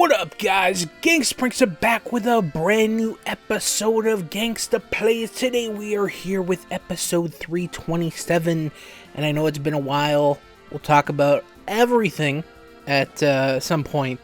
What up, guys? GangstaPranksta back with a brand new episode of Gangsta Plays. Today we are here with episode 327, and I know it's been a while. We'll talk about everything at some point.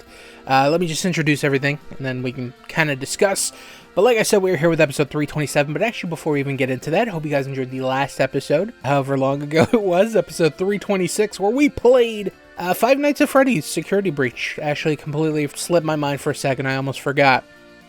Let me just introduce everything, and then we can kind of discuss. But like I said, we're here with episode 327, but actually before we even get into that, I hope you guys enjoyed the last episode, however long ago it was, episode 326, where we played Five Nights at Freddy's Security Breach. Actually completely slipped my mind for a second, I almost forgot.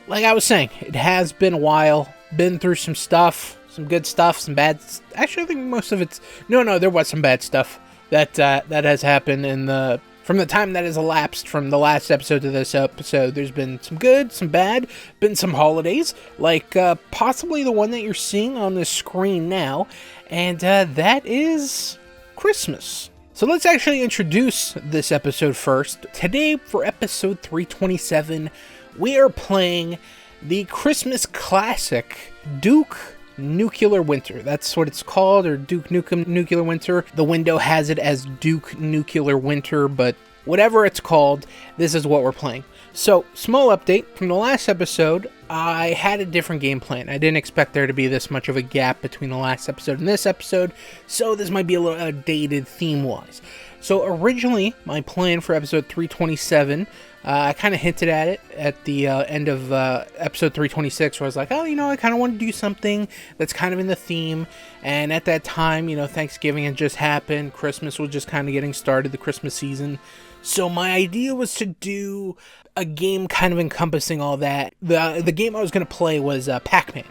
Like I was saying, it has been a while, been through some stuff, some good stuff, some bad, actually I think most of it's, no, there was some bad stuff that has happened in from the time that has elapsed from the last episode to this episode. There's been some good, some bad, been some holidays, like possibly the one that you're seeing on the screen now, and that is Christmas. So let's actually introduce this episode first. Today, for episode 327, we are playing the Christmas classic, Duke Nuclear Winter. That's what it's called, or Duke Nukem Nuclear Winter. The window has it as Duke Nuclear Winter, but whatever it's called, this is what we're playing. So, small update. From the last episode, I had a different game plan. I didn't expect there to be this much of a gap between the last episode and this episode, so this might be a little outdated theme-wise. So, originally, my plan for episode 327, I kind of hinted at it at the end of episode 326, where I was like, oh, I kind of want to do something that's kind of in the theme. And at that time, Thanksgiving had just happened. Christmas was just kind of getting started, the Christmas season. So my idea was to do a game kind of encompassing all that. The game I was going to play was Pac-Man.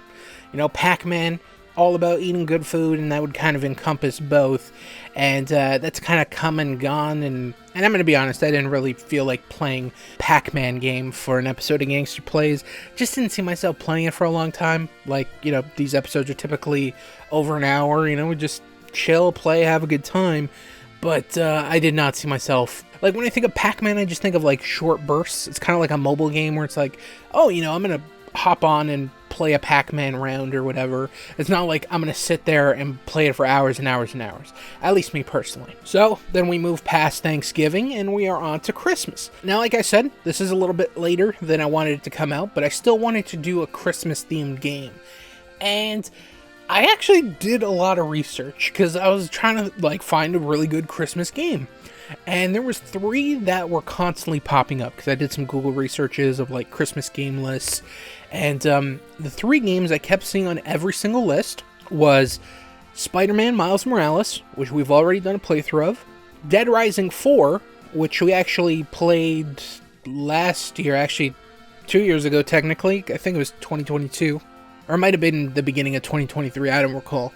Pac-Man, all about eating good food, and that would kind of encompass both. And that's kind of come and gone, and I'm going to be honest, I didn't really feel like playing Pac-Man game for an episode of Gangsta Plays. Just didn't see myself playing it for a long time. Like, these episodes are typically over an hour, we just chill, play, have a good time. But I did not see myself. Like, when I think of Pac-Man, I just think of, like, short bursts. It's kind of like a mobile game where it's like, oh, I'm going to hop on and play a Pac-Man round or whatever. It's not like I'm going to sit there and play it for hours and hours and hours. At least me personally. So, then we move past Thanksgiving and we are on to Christmas. Now, like I said, this is a little bit later than I wanted it to come out, but I still wanted to do a Christmas-themed game. And I actually did a lot of research because I was trying to find a really good Christmas game. And there was 3 that were constantly popping up because I did some Google researches of Christmas game lists. And the 3 games I kept seeing on every single list was Spider-Man Miles Morales, which we've already done a playthrough of, Dead Rising 4, which we actually played last year, actually 2 years ago technically. I think it was 2022. Or it might have been the beginning of 2023, I don't recall.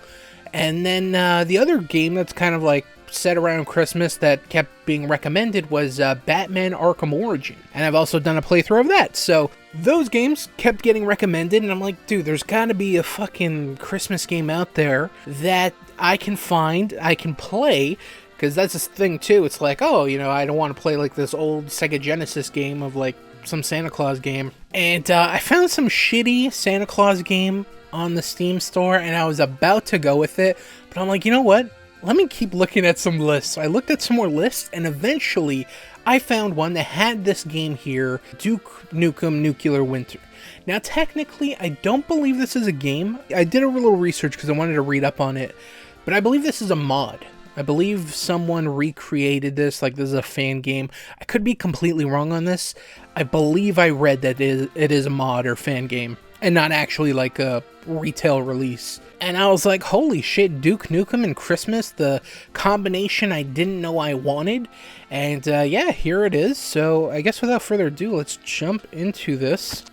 And then the other game that's kind of set around Christmas that kept being recommended was Batman Arkham Origin. And I've also done a playthrough of that. So those games kept getting recommended, and I'm like, dude, there's gotta be a fucking Christmas game out there that I can find, I can play. Because that's the thing too, it's like, oh, I don't want to play this old Sega Genesis game of some Santa Claus game. And I found some shitty Santa Claus game on the Steam store, and I was about to go with it, but I'm like, you know what? Let me keep looking at some lists. So I looked at some more lists, and eventually I found one that had this game here, Duke Nukem Nuclear Winter. Now, technically, I don't believe this is a game. I did a little research because I wanted to read up on it, but I believe this is a mod. I believe someone recreated this, this is a fan game. I could be completely wrong on this. I believe I read that it is a mod or fan game, and not actually a retail release. And I was like, holy shit, Duke Nukem and Christmas, the combination I didn't know I wanted. And yeah, here it is. So I guess without further ado, let's jump into this.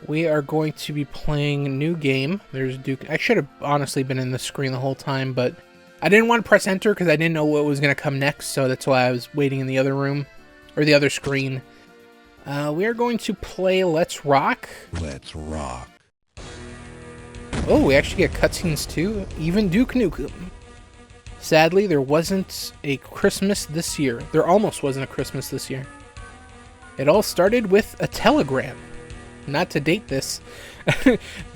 We are going to be playing a new game. There's Duke. I should have honestly been in the screen the whole time, but I didn't want to press enter because I didn't know what was going to come next, so that's why I was waiting in the other room, or the other screen. We are going to play Let's Rock. Let's rock. Oh, we actually get cutscenes too, even Duke Nukem. Sadly, there wasn't a Christmas this year. There almost wasn't a Christmas this year. It all started with a telegram. Not to date this.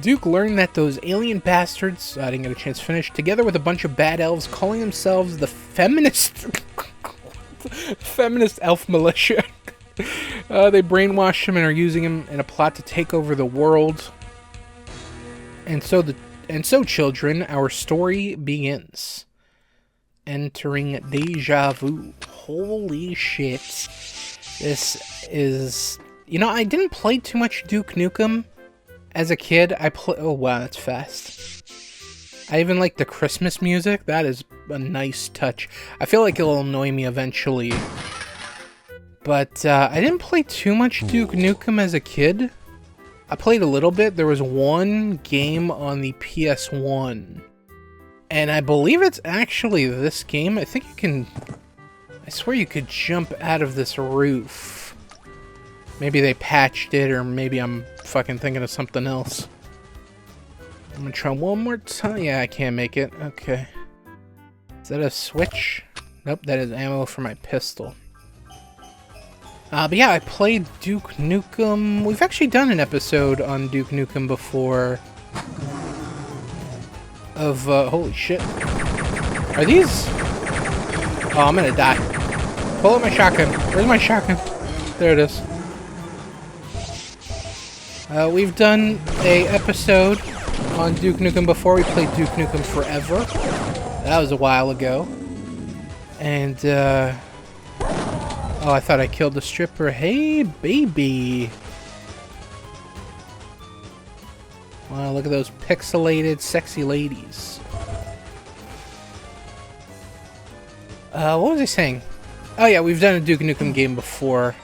Duke learned that those alien bastards, I didn't get a chance to finish, together with a bunch of bad elves calling themselves the feminist elf militia, They brainwashed him and are using him in a plot to take over the world. And so, children, our story begins. Entering deja vu. Holy shit. This is... You know, I didn't play too much Duke Nukem as a kid. Oh, wow, that's fast. I even like the Christmas music. That is a nice touch. I feel like it'll annoy me eventually. But I didn't play too much Duke Nukem as a kid. I played a little bit. There was one game on the PS1. And I believe it's actually this game. I think you can... I swear you could jump out of this roof. Maybe they patched it, or maybe I'm fucking thinking of something else. I'm gonna try one more time. Yeah, I can't make it. Okay. Is that a switch? Nope, that is ammo for my pistol. But yeah, I played Duke Nukem. We've actually done an episode on Duke Nukem before. Of, holy shit. Are these... Oh, I'm gonna die. Pull out my shotgun. Where's my shotgun? There it is. We've done a episode on Duke Nukem before. We played Duke Nukem Forever. That was a while ago. And, oh, I thought I killed the stripper. Hey, baby. Wow, look at those pixelated, sexy ladies. What was I saying? Oh yeah, we've done a Duke Nukem game before.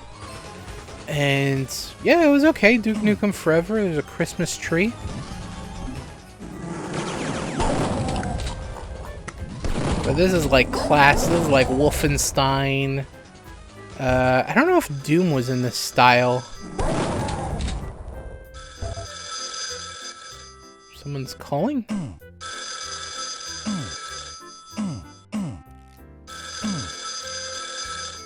And, yeah, it was okay. Duke Nukem Forever. There's a Christmas tree. But this is like class. This is like Wolfenstein. I don't know if Doom was in this style. Someone's calling?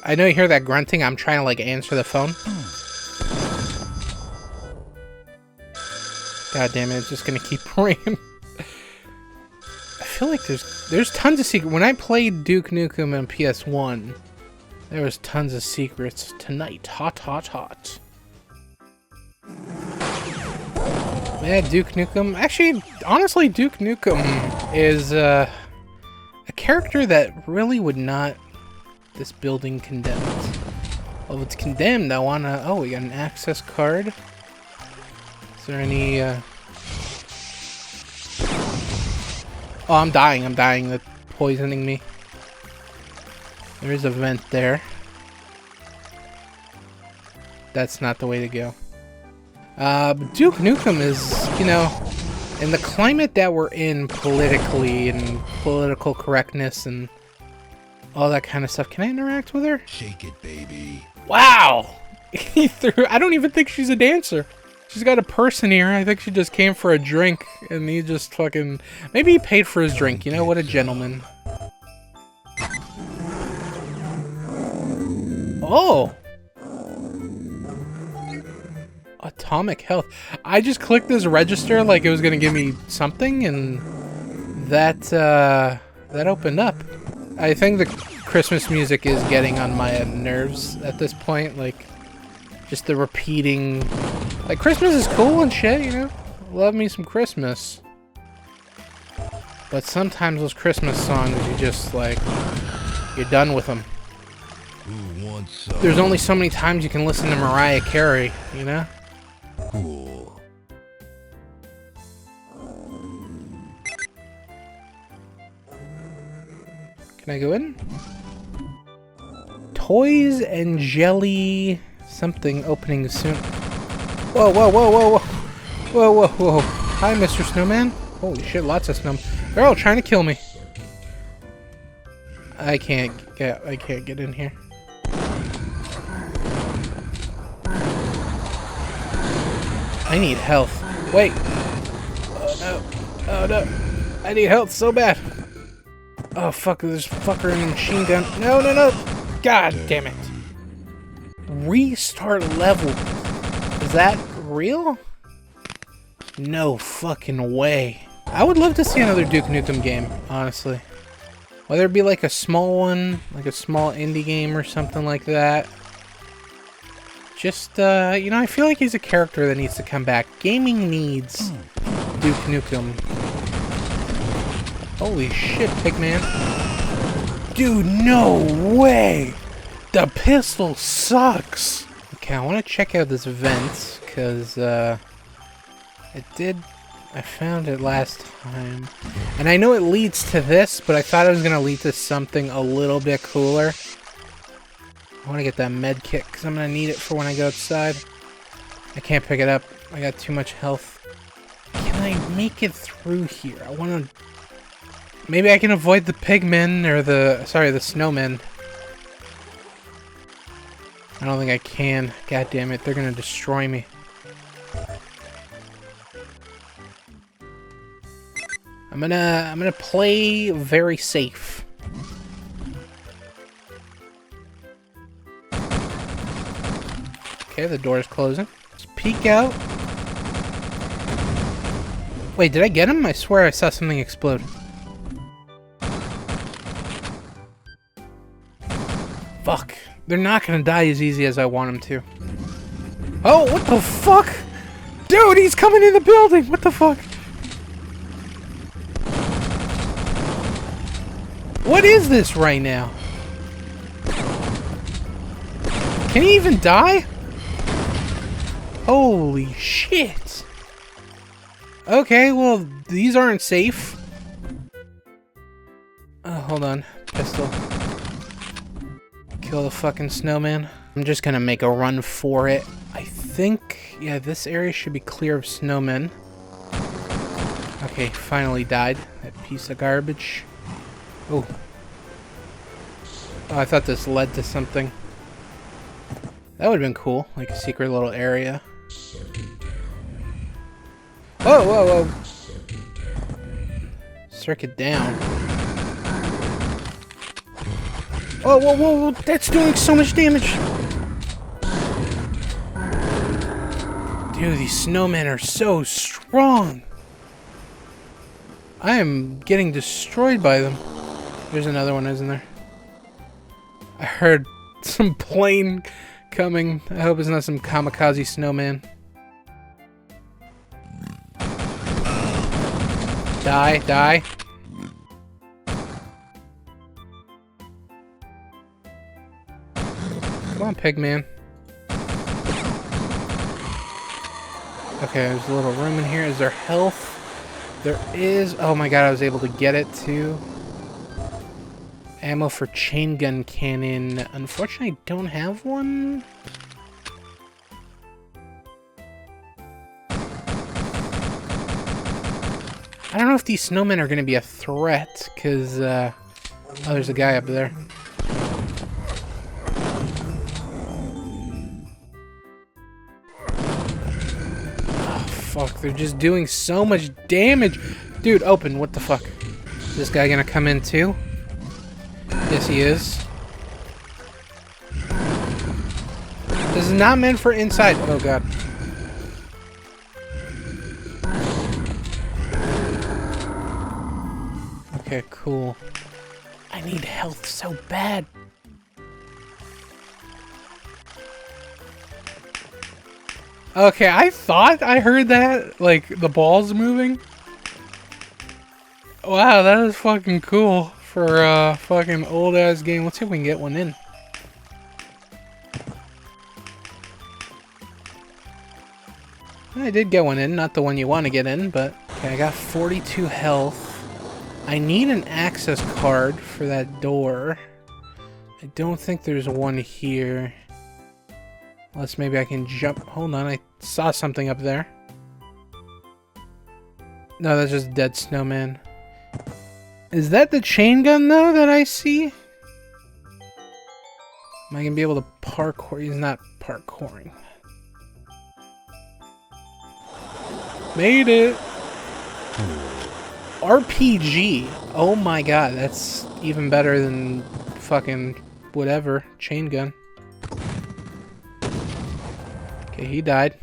I know you hear that grunting. I'm trying to like answer the phone. God damn it, it's just gonna keep ringing. I feel like there's tons of secrets. When I played Duke Nukem on PS1, there was tons of secrets. Tonight, hot, hot, hot. Yeah, Duke Nukem. Actually, honestly, Duke Nukem is a character that really would not... This building condemned. Well, if it's condemned, I wanna... Oh, we got an access card. Is there any... Oh, I'm dying. I'm dying. That's poisoning me. There is a vent there. That's not the way to go. Duke Nukem is, you know, in the climate that we're in politically and political correctness and all that kind of stuff. Can I interact with her? Shake it, baby. Wow! He threw... I don't even think she's a dancer. She's got a purse in here. I think she just came for a drink and he just fucking... Maybe he paid for his drink. You know, what a gentleman. Oh! Atomic health. I just clicked this register like it was gonna give me something, and that opened up. I think the Christmas music is getting on my nerves at this point. Like, just the repeating. Like, Christmas is cool and shit, you know? Love me some Christmas. But sometimes those Christmas songs, you just like, you're done with them. There's only so many times you can listen to Mariah Carey, you know? Cool. Can I go in? Toys and jelly something opening soon. Whoa, whoa, whoa, whoa, whoa. Whoa, whoa, whoa. Hi, Mr. Snowman. Holy shit, lots of snow. They're all trying to kill me. I can't get in here. I need health. Wait. Oh no. Oh no. I need health so bad. Oh fuck, there's a fucker in a machine gun. No, no, no. God damn it. Restart level. Is that real? No fucking way. I would love to see another Duke Nukem game, honestly. Whether it be like a small one, like a small indie game or something like that. Just, you know, I feel like he's a character that needs to come back. Gaming needs Duke Nukem. Holy shit, Pigman. Dude, no way! The pistol sucks! Okay, I want to check out this vent, because, I found it last time. And I know it leads to this, but I thought it was going to lead to something a little bit cooler. I want to get that med kit, because I'm going to need it for when I go outside. I can't pick it up. I got too much health. Can I make it through here? I want to... Maybe I can avoid the pigmen, or the... Sorry, the snowmen. I don't think I can. God damn it, they're going to destroy me. I'm gonna play very safe. Okay, the door's closing. Let's peek out. Wait, did I get him? I swear I saw something explode. Fuck. They're not gonna die as easy as I want them to. Oh, what the fuck? Dude, he's coming in the building! What the fuck? What is this right now? Can he even die? Holy shit. Okay, well, these aren't safe. Hold on. Pistol. Kill the fucking snowman. I'm just gonna make a run for it. I think, yeah, this area should be clear of snowmen. Okay, finally died. That piece of garbage. Oh. Oh, I thought this led to something. That would have been cool, like a secret little area. Whoa, whoa, whoa. Circuit down. Whoa, whoa, whoa, whoa, that's doing so much damage. Dude, these snowmen are so strong. I am getting destroyed by them. There's another one, isn't there? I heard some plane coming. I hope it's not some kamikaze snowman. Die, die. Come on, Pigman. Okay, there's a little room in here. Is there health? There is. Oh my god, I was able to get it too. Ammo for chain gun cannon. Unfortunately, I don't have one. I don't know if these snowmen are going to be a threat, because, oh, there's a guy up there. Oh, fuck, they're just doing so much damage. Dude, open, what the fuck? Is this guy going to come in too? Yes, he is. This is not meant for inside. Oh, God. Okay, cool. I need health so bad. Okay, I thought I heard that. Like, the balls moving. Wow, that is fucking cool. For a fucking old ass game. Let's see if we can get one in. I did get one in, not the one you want to get in, but okay, I got 42 health. I need an access card for that door. I don't think there's one here. Unless maybe I can jump. Hold on, I saw something up there. No, that's just dead snowman. Is that the chain gun, though, that I see? Am I going to be able to parkour? He's not parkouring. Made it! RPG! Oh my god, that's even better than fucking whatever. Chain gun. Okay, he died.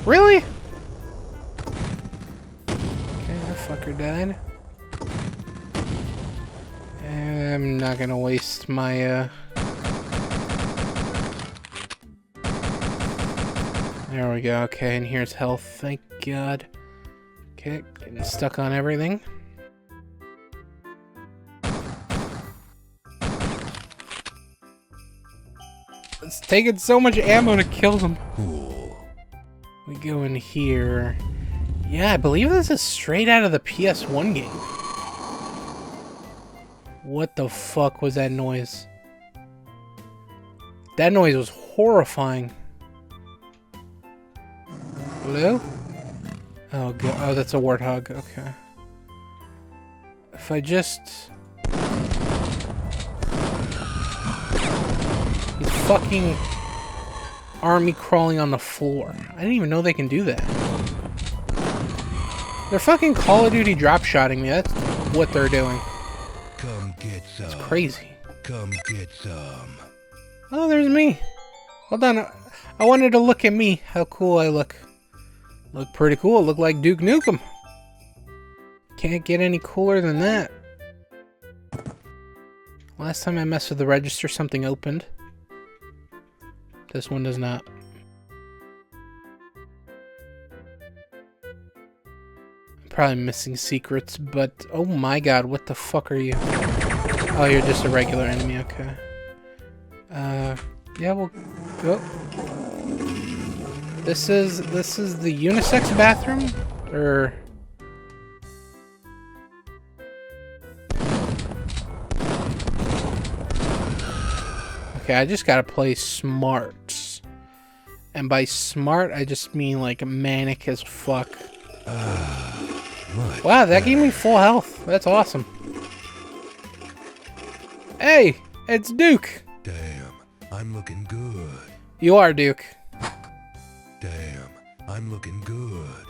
Really? Fucker died. I'm not gonna waste waste my, There we go. Okay, and here's health. Thank God. Okay, getting stuck on everything. It's taking so much ammo to kill them. Cool. We go in here. Yeah, I believe this is straight out of the PS1 game. What the fuck was that noise? That noise was horrifying. Hello? Oh, God. Oh, that's a warthog. Okay. If I just... He's fucking army crawling on the floor. I didn't even know they can do that. They're fucking Call of Duty drop-shotting me. That's what they're doing. Come get some. It's crazy. Come get some. Oh, there's me. Hold on. I wanted to look at me. How cool I look. Look pretty cool. Look like Duke Nukem. Can't get any cooler than that. Last time I messed with the register, something opened. This one does not. I'm probably missing secrets, but oh my God, what the fuck are you? Oh, you're just a regular enemy. Okay. Yeah, we'll go. This is the unisex bathroom, or okay, I just gotta play smart, and by smart I just mean like manic as fuck. Wow, that gave me full health. That's awesome. Hey, it's Duke. Damn, I'm looking good. You are Duke. Damn, I'm looking good.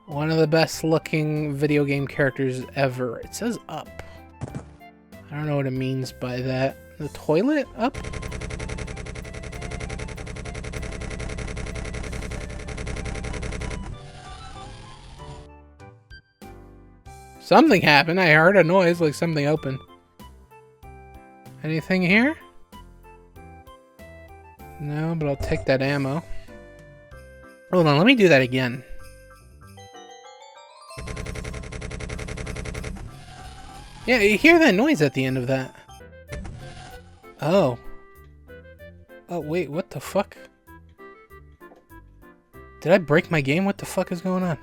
One of the best looking video game characters ever. It says up. I don't know what it means by that. The toilet? Up? Something happened. I heard a noise like something opened. Anything here? No, but I'll take that ammo. Hold on, let me do that again. Yeah, you hear that noise at the end of that. Oh. Oh, wait, what the fuck? Did I break my game? What the fuck is going on?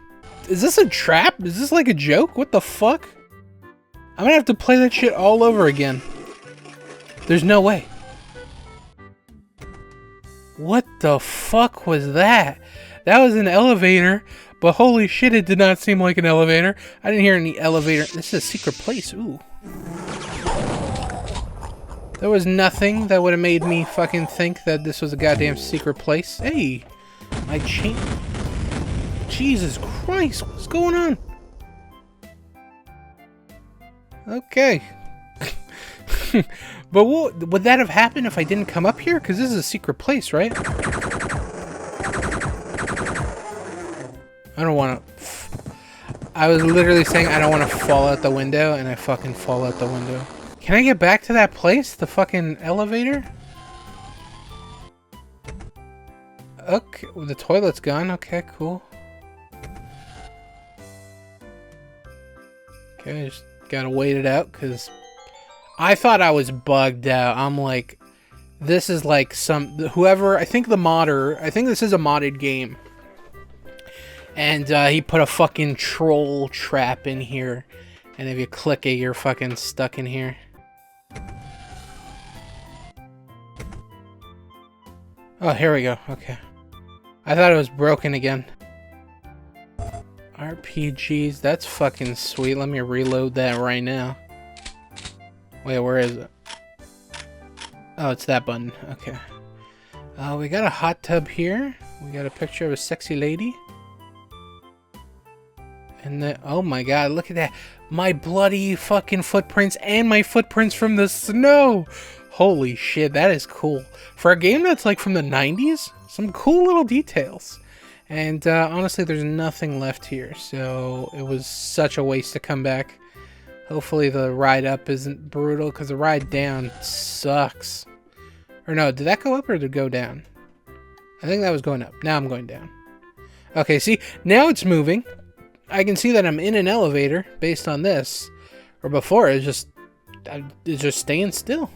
Is this a trap? Is this like a joke? What the fuck? I'm gonna have to play that shit all over again. There's no way. What the fuck was that? That was an elevator, but holy shit, it did not seem like an elevator. I didn't hear any elevator. This is a secret place. Ooh. There was nothing that would have made me fucking think that this was a goddamn secret place. Hey, my chain. Jesus Christ, what's going on? Okay. But would that have happened if I didn't come up here? Because this is a secret place, right? I don't want to... I was literally saying I don't want to fall out the window, and I fucking fall out the window. Can I get back to that place? The fucking elevator? Okay, well, the toilet's gone. Okay, cool. Okay, just gotta wait it out, because I thought I was bugged out. I'm like, this is like whoever, I think the modder, I think this is a modded game. And he put a fucking troll trap in here. And if you click it, you're fucking stuck in here. Oh, here we go. Okay. I thought it was broken again. RPGs, that's fucking sweet. Let me reload that right now. Wait, where is it? Oh, it's that button. Okay. We got a hot tub here. We got a picture of a sexy lady. And then, oh my god, look at that. My bloody fucking footprints and my footprints from the snow. Holy shit, that is cool. For a game that's like from the 90s, some cool little details. And honestly, there's nothing left here. So it was such a waste to come back. Hopefully the ride up isn't brutal, because the ride down sucks. Or no, did that go up or did it go down? I think that was going up. Now I'm going down. Okay, see, now it's moving. I can see that I'm in an elevator based on this. Or before, it's just staying still.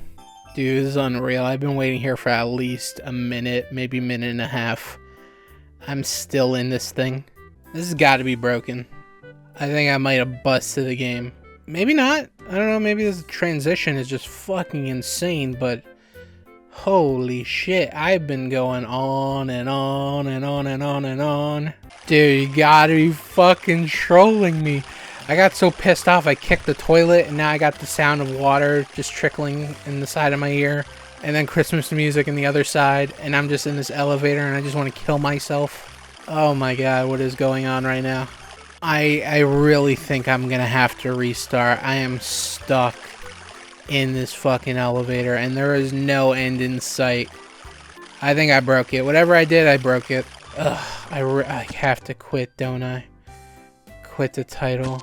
Dude, this is unreal. I've been waiting here for at least a minute, maybe a minute and a half. I'm still in this thing. This has got to be broken. I think I might have busted the game. Maybe not. I don't know, maybe this transition is just fucking insane, but holy shit, I've been going on and on and on and on and on. Dude, you gotta be fucking trolling me. I got so pissed off I kicked the toilet and now I got the sound of water just trickling in the side of my ear. And then Christmas music in the other side. And I'm just in this elevator and I just want to kill myself. Oh my god, what is going on right now? I really think I'm gonna have to restart. I am stuck in this fucking elevator and there is no end in sight. I think I broke it. Whatever I did, I broke it. Ugh, I have to quit, don't I? Quit the title.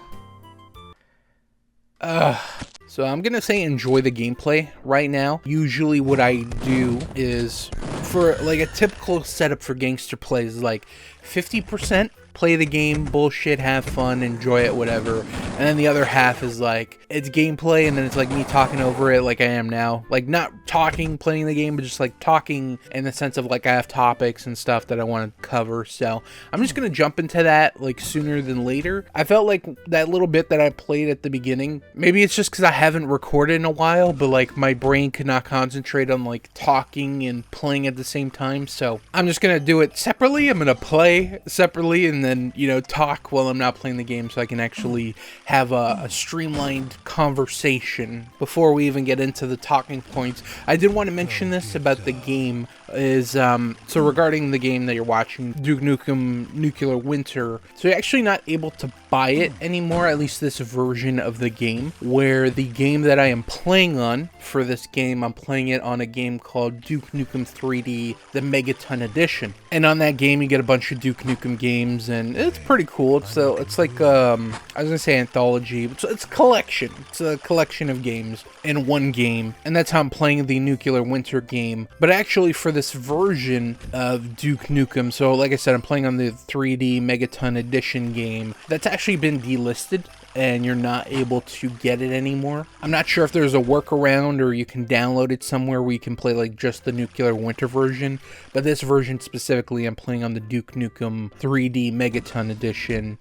Ugh. So I'm gonna say enjoy the gameplay right now. Usually what I do is, for like a typical setup for gangster plays, like 50% play the game, bullshit, have fun, enjoy it, whatever. And then the other half is like, it's gameplay, and then it's like me talking over it like I am now. Like, not talking, playing the game, but just like talking in the sense of like I have topics and stuff that I want to cover. So I'm just going to jump into that like sooner than later. I felt like that little bit that I played at the beginning, maybe it's just because I haven't recorded in a while, but like my brain could not concentrate on like talking and playing at the same time. So I'm just going to do it separately. I'm going to play separately and then, you know, talk while I'm not playing the game so I can actually have a streamlined conversation. Before we even get into the talking points, I did want to mention this about the game is, so regarding the game that you're watching, Duke Nukem Nuclear Winter, so you're actually not able to buy it anymore, at least this version of the game, where the game that I am playing on for this game, I'm playing it on a game called Duke Nukem 3D, the Megaton Edition. And on that game, you get a bunch of Duke Nukem games, and it's pretty cool. It's like, I was gonna say anthology, but it's a collection. It's a collection of games in one game, and that's how I'm playing the Nuclear Winter game. But actually, for this version of Duke Nukem, so like I said, I'm playing on the 3D Megaton Edition game, that's actually been delisted and you're not able to get it anymore. I'm not sure if there's a workaround or you can download it somewhere where you can play like just the Nuclear Winter version, but this version specifically I'm playing on the Duke Nukem 3D Megaton Edition.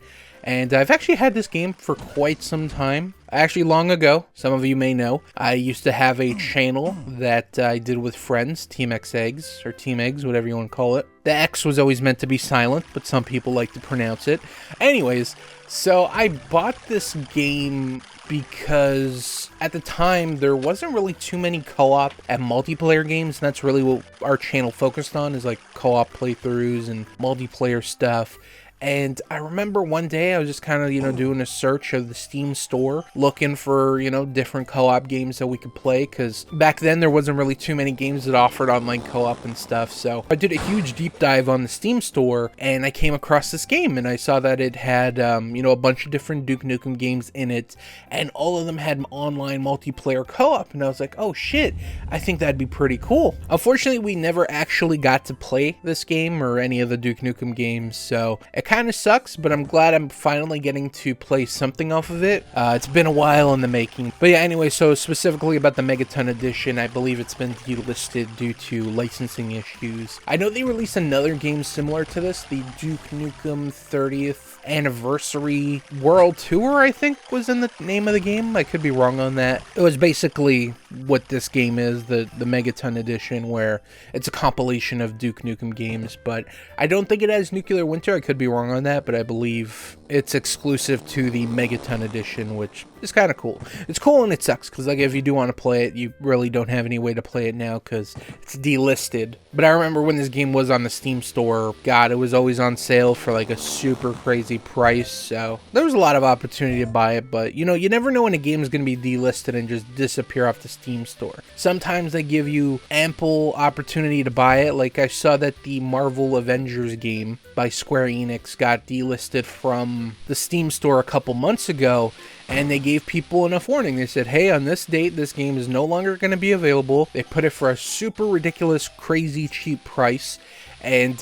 And I've actually had this game for quite some time. Actually, long ago, some of you may know, I used to have a channel that I did with friends, Team X Eggs, or Team Eggs, whatever you want to call it. The X was always meant to be silent, but some people like to pronounce it. Anyways, so I bought this game because at the time there wasn't really too many co-op and multiplayer games, and that's really what our channel focused on, is like co-op playthroughs and multiplayer stuff. And I remember one day I was just kind of, you know, doing a search of the Steam store, looking for, you know, different co-op games that we could play, because back then there wasn't really too many games that offered online co-op and stuff. So I did a huge deep dive on the Steam store, and I came across this game, and I saw that it had, you know, a bunch of different Duke Nukem games in it, and all of them had online multiplayer co-op, and I was like, oh shit, I think that'd be pretty cool. Unfortunately, we never actually got to play this game or any of the Duke Nukem games, so it kind of sucks, but I'm glad I'm finally getting to play something off of it. It's been a while in the making. But yeah, anyway, so specifically about the Megaton Edition, I believe it's been delisted due to licensing issues. I know they released another game similar to this, the Duke Nukem 30th Anniversary World Tour, I think was in the name of the game. I could be wrong on that. It was basically what this game is, the Megaton Edition, where it's a compilation of Duke Nukem games, but I don't think it has Nuclear Winter. I could be wrong on that, but I believe it's exclusive to the Megaton Edition, which is kind of cool. It's cool and it sucks, because like if you do want to play it, you really don't have any way to play it now because it's delisted. But I remember when this game was on the Steam store, god, it was always on sale for like a super crazy price, so there was a lot of opportunity to buy it. But you know, you never know when a game is going to be delisted and just disappear off the Steam store. Sometimes they give you ample opportunity to buy it. Like I saw that the Marvel Avengers game by Square Enix got delisted from the Steam store a couple months ago, and they gave people enough warning. They said, hey, on this date, this game is no longer going to be available. They put it for a super ridiculous, crazy cheap price, and,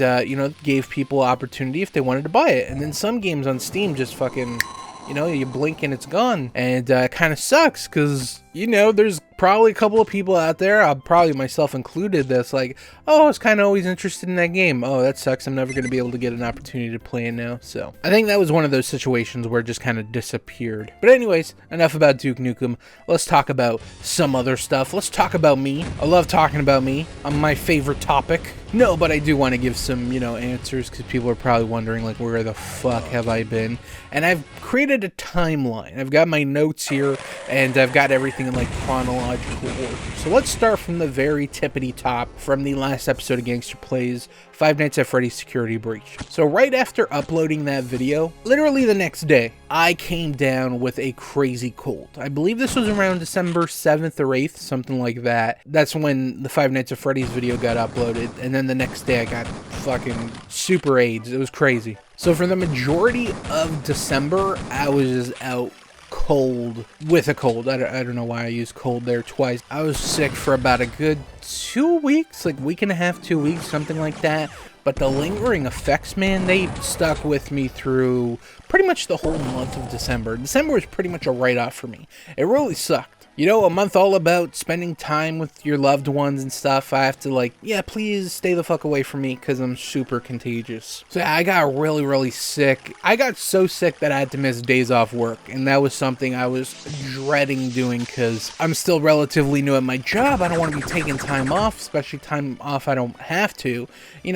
gave people opportunity if they wanted to buy it. And then some games on Steam just fucking, you blink and it's gone. And it kind of sucks because, there's probably a couple of people out there, probably myself included, that's like, oh, I was kind of always interested in that game. Oh, that sucks. I'm never going to be able to get an opportunity to play it now. So I think that was one of those situations where it just kind of disappeared. But anyways, enough about Duke Nukem. Let's talk about some other stuff. Let's talk about me. I love talking about me. I'm my favorite topic. No, but I do want to give some, answers because people are probably wondering, like, where the fuck have I been? And I've created a timeline. I've got my notes here, and I've got everything in, like, chronological order. So let's start from the very tippity top from the last episode of Gangsta Plays, Five Nights at Freddy's Security Breach. So right after uploading that video, literally the next day, I came down with a crazy cold. I believe this was around December 7th or 8th, something like that. That's when the Five Nights at Freddy's video got uploaded, and then the next day I got fucking super AIDS. It was crazy. So for the majority of December, I was just out cold with a cold. I don't know why I used cold there twice. I was sick for about a good 2 weeks, like week and a half, 2 weeks, something like that. But the lingering effects, man, they stuck with me through pretty much the whole month of December. December was pretty much a write-off for me. It really sucked. A month all about spending time with your loved ones and stuff. I have to please stay the fuck away from me because I'm super contagious. So yeah, I got really, really sick. I got so sick that I had to miss days off work. And that was something I was dreading doing because I'm still relatively new at my job. I don't want to be taking time off, especially time off I don't have to.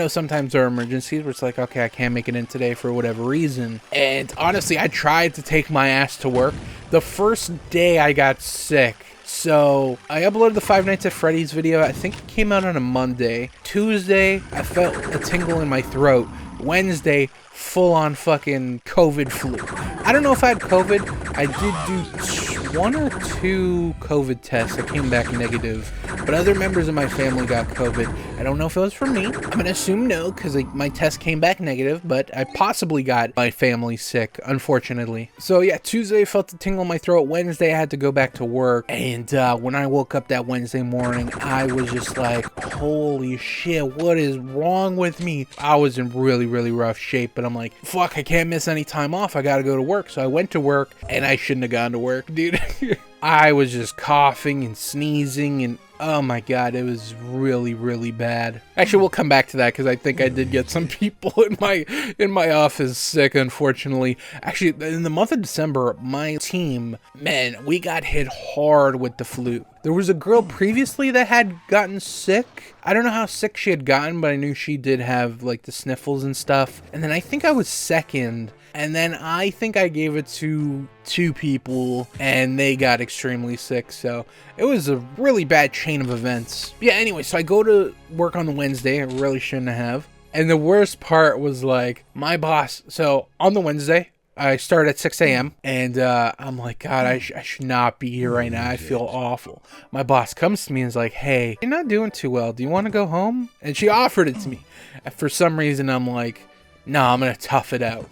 Sometimes there are emergencies where it's like, okay, I can't make it in today for whatever reason. And honestly, I tried to take my ass to work. The first day I got sick, so I uploaded the Five Nights at Freddy's video. I think it came out on a Monday. Tuesday, I felt a tingle in my throat. Wednesday, full-on fucking COVID flu. I don't know if I had COVID. I did do 1 or 2 COVID tests that came back negative, but other members of my family got COVID. I don't know if it was from me. I'm gonna assume no, because my test came back negative, but I possibly got my family sick, unfortunately. So yeah, Tuesday I felt a tingle in my throat. Wednesday I had to go back to work, and when I woke up that Wednesday morning, I was just like, holy shit, what is wrong with me? I was in really, really rough shape, but I'm like, fuck, I can't miss any time off. I gotta go to work. So I went to work, and I shouldn't have gone to work, dude. I was just coughing and sneezing, and oh my god, it was really, really bad. Actually, we'll come back to that because I think I did get some people in my office sick, unfortunately. Actually, in the month of December, my team, man, we got hit hard with the flu. There was a girl previously that had gotten sick. I don't know how sick she had gotten, but I knew she did have like the sniffles and stuff. And then I think I was second. And then I think I gave it to 2 people and they got extremely sick. So it was a really bad chain of events. Yeah, anyway, so I go to work on the Wednesday. I really shouldn't have. And the worst part was like my boss. So on the Wednesday, I start at 6 a.m. and I'm like, God, I should not be here right now. I feel awful. My boss comes to me and is like, hey, you're not doing too well. Do you want to go home? And she offered it to me. And for some reason, I'm like, no, I'm going to tough it out.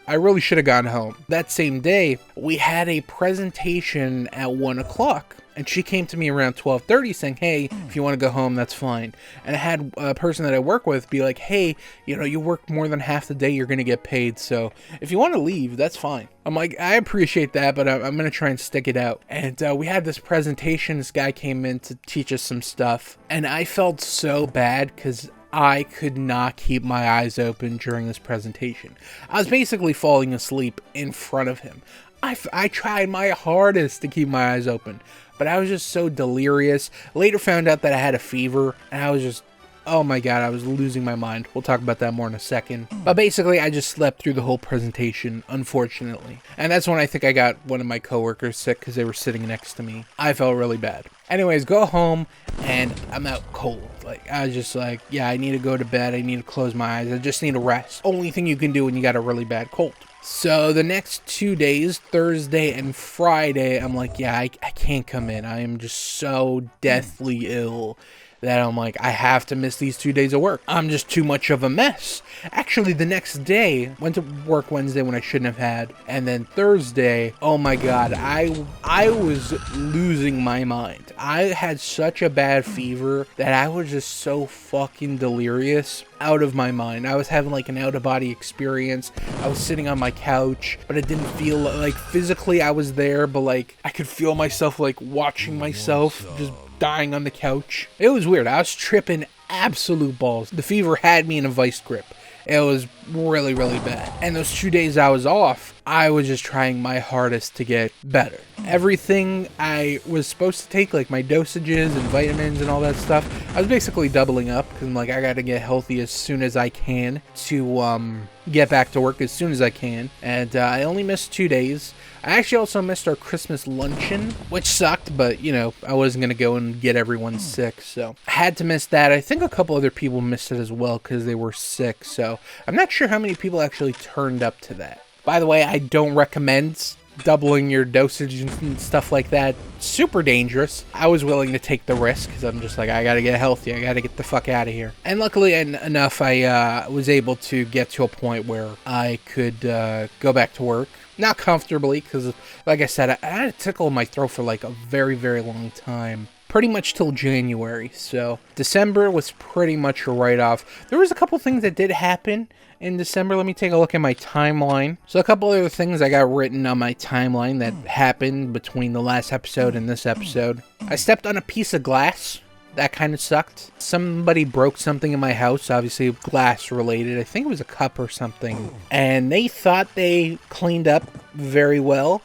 I really should have gone home. That same day, we had a presentation at 1 o'clock. And she came to me around 12:30 saying, hey, if you want to go home, that's fine. And I had a person that I work with be like, hey, you worked more than half the day, you're going to get paid. So if you want to leave, that's fine. I'm like, I appreciate that, but I'm going to try and stick it out. And we had this presentation. This guy came in to teach us some stuff. And I felt so bad because I could not keep my eyes open during this presentation. I was basically falling asleep in front of him. I tried my hardest to keep my eyes open, but I was just so delirious. Later found out that I had a fever, and I was just, oh my god, I was losing my mind. We'll talk about that more in a second. But basically, I just slept through the whole presentation, unfortunately. And that's when I think I got one of my coworkers sick because they were sitting next to me. I felt really bad. Anyways, go home, and I'm out cold. I was just like, yeah, I need to go to bed. I need to close my eyes. I just need to rest. Only thing you can do when you got a really bad cold. So the next 2 days, Thursday and Friday, I'm like, yeah, I can't come in. I am just so deathly ill that I'm like, I have to miss these 2 days of work. I'm just too much of a mess. Actually, the next day, went to work Wednesday when I shouldn't have had, and then Thursday, oh my god, I was losing my mind. I had such a bad fever that I was just so fucking delirious, out of my mind. I was having like an out-of-body experience. I was sitting on my couch, but it didn't feel like physically I was there, but like I could feel myself like watching myself just dying on the couch. It was weird. I was tripping absolute balls. The fever had me in a vice grip. It was really, really bad. And those 2 days I was off, I was just trying my hardest to get better. Everything I was supposed to take, like my dosages and vitamins and all that stuff, I was basically doubling up because I'm like, I gotta get healthy as soon as I can to get back to work as soon as I can. And I only missed 2 days. I actually also missed our Christmas luncheon, which sucked, but, you know, I wasn't going to go and get everyone sick, so I had to miss that. I think a couple other people missed it as well because they were sick, so I'm not sure how many people actually turned up to that. By the way, I don't recommend doubling your dosage and stuff like that. Super dangerous. I was willing to take the risk because I'm just like, I gotta get healthy. I gotta get the fuck out of here. And luckily enough, I was able to get to a point where I could go back to work. Not comfortably, because like I said, I had a tickle in my throat for like a very, very long time. Pretty much till January. So December was pretty much a write-off. There was a couple things that did happen in December. Let me take a look at my timeline. So a couple other things I got written on my timeline that happened between the last episode and this episode. I stepped on a piece of glass. That kind of sucked. Somebody broke something in my house, obviously glass related. I think it was a cup or something. And they thought they cleaned up very well.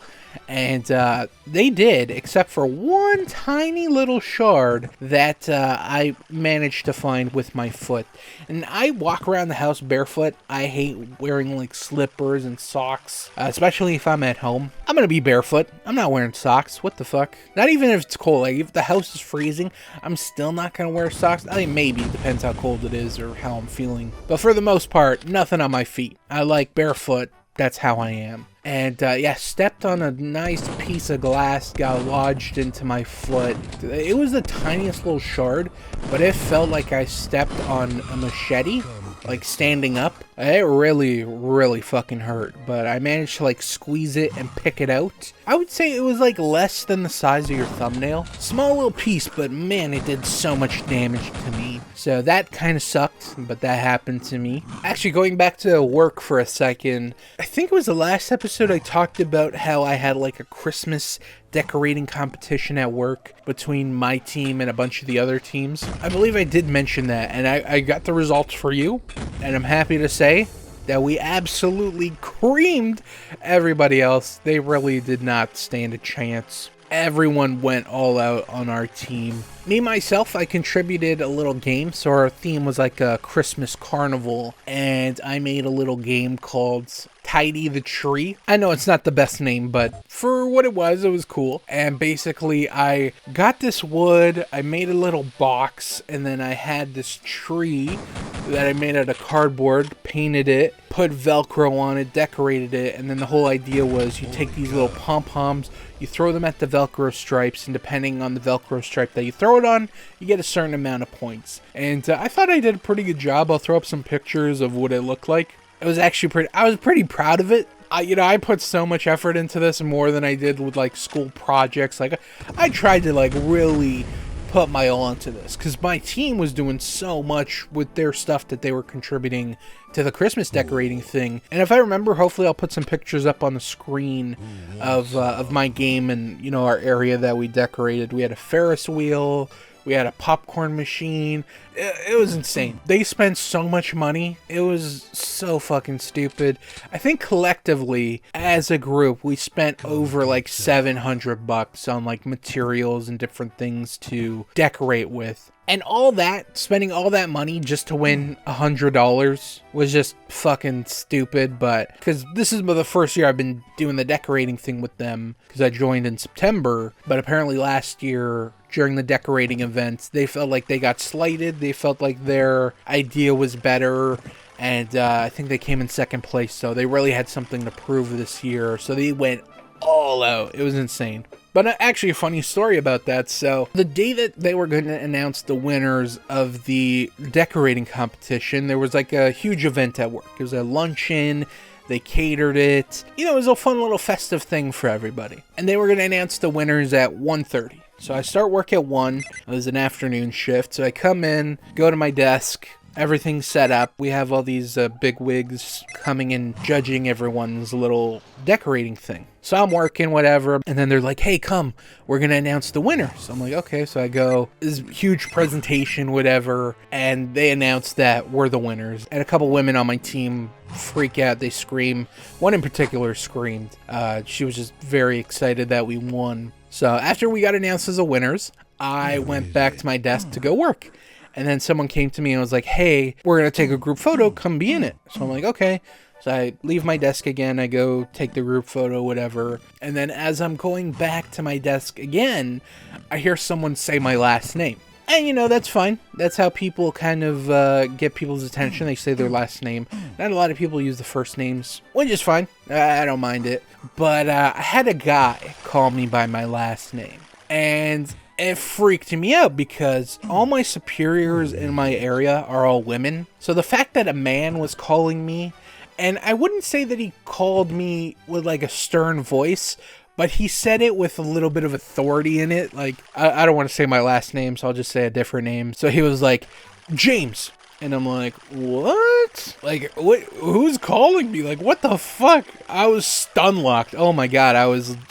And they did, except for one tiny little shard that I managed to find with my foot. And I walk around the house barefoot. I hate wearing like slippers and socks, especially if I'm at home. I'm gonna be barefoot. I'm not wearing socks. What the fuck? Not even if it's cold. Like if the house is freezing, I'm still not gonna wear socks. I mean, maybe. Depends how cold it is or how I'm feeling. But for the most part, nothing on my feet. I like barefoot. That's how I am. And yeah, stepped on a nice piece of glass, got lodged into my foot. It was the tiniest little shard, but it felt like I stepped on a machete, like standing up. It really, really fucking hurt, but I managed to like squeeze it and pick it out. I would say it was like less than the size of your thumbnail. Small little piece, but man, it did so much damage to me. So that kind of sucked, but that happened to me. Actually, going back to work for a second, I think it was the last episode I talked about how I had like a Christmas decorating competition at work between my team and a bunch of the other teams. I believe I did mention that, and I got the results for you, and I'm happy to say that we absolutely creamed everybody else. They really did not stand a chance. Everyone went all out on our team. Me, myself, I contributed a little game. So our theme was like a Christmas carnival. And I made a little game called Tidy the Tree. I know it's not the best name, but for what it was cool. And basically, I got this wood. I made a little box. And then I had this tree that I made out of cardboard, painted it, put Velcro on it, decorated it. And then the whole idea was you take these little pom-poms, you throw them at the Velcro stripes, and depending on the Velcro stripe that you throw it on, you get a certain amount of points. And I thought I did a pretty good job. I'll throw up some pictures of what it looked like. It was actually I was pretty proud of it. I put so much effort into this, more than I did with like school projects. Like I tried to like really put my all into this because my team was doing so much with their stuff that they were contributing to the Christmas decorating thing. And if I remember, hopefully I'll put some pictures up on the screen of my game and our area that we decorated. We had a Ferris wheel, we had a popcorn machine. It was insane. They spent so much money. It was so fucking stupid. I think collectively, as a group, we spent over like $700 on like materials and different things to decorate with. And all that, spending all that money just to win $100 was just fucking stupid. But because this is the first year I've been doing the decorating thing with them, because I joined in September. But apparently last year, during the decorating events, they felt like they got slighted. They felt like their idea was better. And I think they came in second place. So they really had something to prove this year. So they went all out. It was insane. But actually a funny story about that. So the day that they were going to announce the winners of the decorating competition, there was like a huge event at work. It was a luncheon. They catered it. You know, it was a fun little festive thing for everybody. And they were going to announce the winners at 1:30. So I start work at 1. It was an afternoon shift. So I come in, go to my desk. Everything's set up. We have all these big wigs coming and judging everyone's little decorating thing. So I'm working, whatever, and then they're like, hey, come, we're going to announce the winner. So I'm like, okay, so I go, this huge presentation, whatever, and they announce that we're the winners. And a couple women on my team freak out, they scream. One in particular screamed. She was just very excited that we won. So after we got announced as the winners, I went back to my desk to go work. And then someone came to me and was like, hey, we're going to take a group photo. Come be in it. So I'm like, okay. So I leave my desk again. I go take the group photo, whatever. And then as I'm going back to my desk again, I hear someone say my last name. And, you know, that's fine. That's how people kind of get people's attention. They say their last name. Not a lot of people use the first names, which is fine. I don't mind it. But I had a guy call me by my last name. And it freaked me out because all my superiors in my area are all women. So the fact that a man was calling me, and I wouldn't say that he called me with like a stern voice, but he said it with a little bit of authority in it. Like, I don't want to say my last name, so I'll just say a different name. So he was like, James. And I'm like, what? Like, what? Who's calling me? Like, what the fuck? I was stun locked. Oh my god,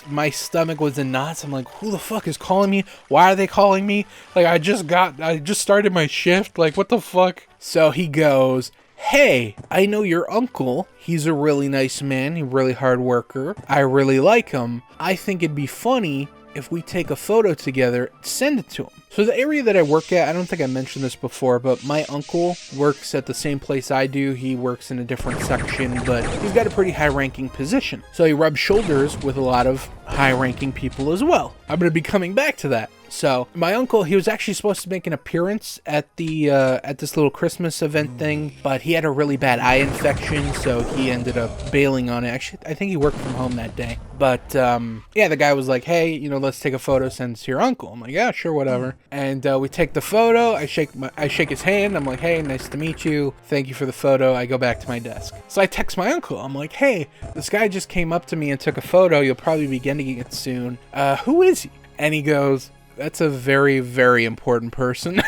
my stomach was in knots. I'm like, who the fuck is calling me? Why are they calling me? Like, I just started my shift. Like, what the fuck? So he goes, hey, I know your uncle. He's a really nice man. He's a really hard worker. I really like him. I think it'd be funny if we take a photo together, send it to him. So the area that I work at, I don't think I mentioned this before, but my uncle works at the same place I do. He works in a different section, but he's got a pretty high-ranking position. So he rubs shoulders with a lot of high-ranking people as well. I'm going to be coming back to that. So my uncle, he was actually supposed to make an appearance at the at this little Christmas event thing, but he had a really bad eye infection, so he ended up bailing on it. Actually, I think he worked from home that day. But yeah, the guy was like, hey, you know, let's take a photo, send it to your uncle. I'm like, yeah, sure, whatever. And we take the photo. I shake his hand. I'm like, hey, nice to meet you. Thank you for the photo. I go back to my desk. So I text my uncle. I'm like, hey, this guy just came up to me and took a photo. You'll probably be getting it soon. Who is he? And he goes, that's a very, very important person.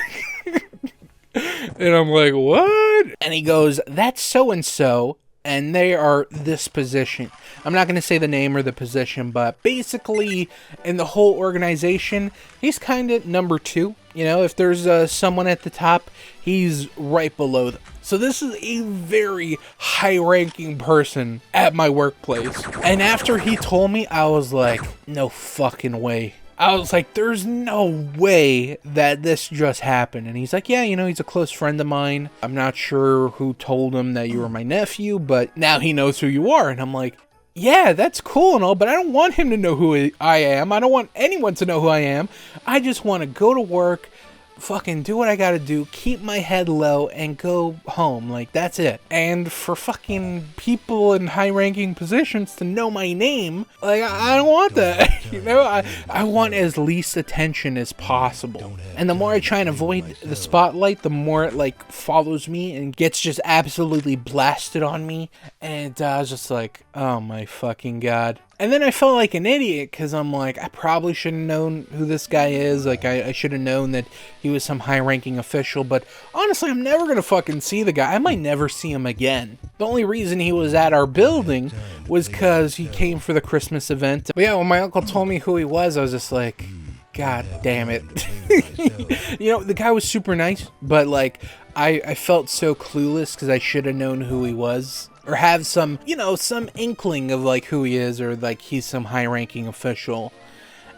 And I'm like, what? And he goes, that's so-and-so, and they are this position. I'm not going to say the name or the position, but basically, in the whole organization, he's kind of number 2. You know, if there's someone at the top, he's right below them. So this is a very high-ranking person at my workplace. And after he told me, I was like, no fucking way. I was like, there's no way that this just happened. And he's like, yeah, you know, he's a close friend of mine. I'm not sure who told him that you were my nephew, but now he knows who you are. And I'm like, yeah, that's cool and all, but I don't want him to know who I am. I don't want anyone to know who I am. I just want to go to work, fucking do what I gotta do, keep my head low, and go home. Like, that's it. And for fucking people in high-ranking positions to know my name, like, I don't want that. You know, I want as least attention as possible. And the more I try and avoid the spotlight, the more it, like, follows me and gets just absolutely blasted on me. And I was just like, oh my fucking god. And then I felt like an idiot because I'm like, I probably should have known who this guy is. Like, I should have known that he was some high-ranking official. But honestly, I'm never going to fucking see the guy. I might never see him again. The only reason he was at our building was because he came for the Christmas event. But yeah, when my uncle told me who he was, I was just like, god damn it. You know, the guy was super nice, but like, I felt so clueless because I should have known who he was. Or have some, you know, some inkling of, like, who he is, or, like, he's some high-ranking official.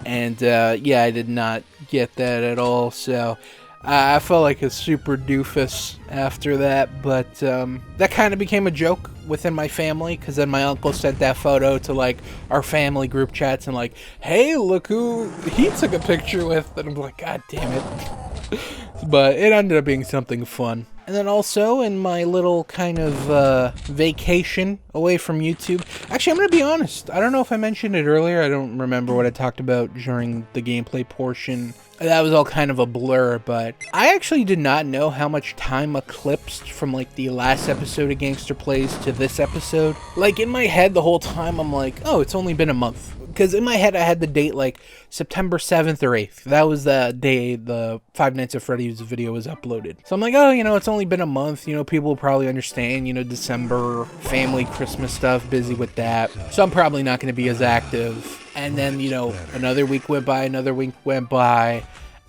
And, yeah, I did not get that at all, so I felt like a super doofus after that. But that kind of became a joke within my family, because then my uncle sent that photo to, like, our family group chats, and, like, hey, look who he took a picture with. And I'm like, god damn it. But it ended up being something fun. And then also in my little kind of vacation away from YouTube. Actually, I'm going to be honest. I don't know if I mentioned it earlier. I don't remember what I talked about during the gameplay portion. That was all kind of a blur, but I actually did not know how much time eclipsed from like the last episode of Gangster Plays to this episode. Like in my head the whole time I'm like, oh, it's only been a month. Because in my head I had the date like September 7th or 8th. That was the day the Five Nights at Freddy's video was uploaded. So I'm like, oh, you know, it's only been a month. You know, people will probably understand, you know, December, family, Christmas stuff, busy with that. So I'm probably not going to be as active. And then, you know, another week went by, another week went by.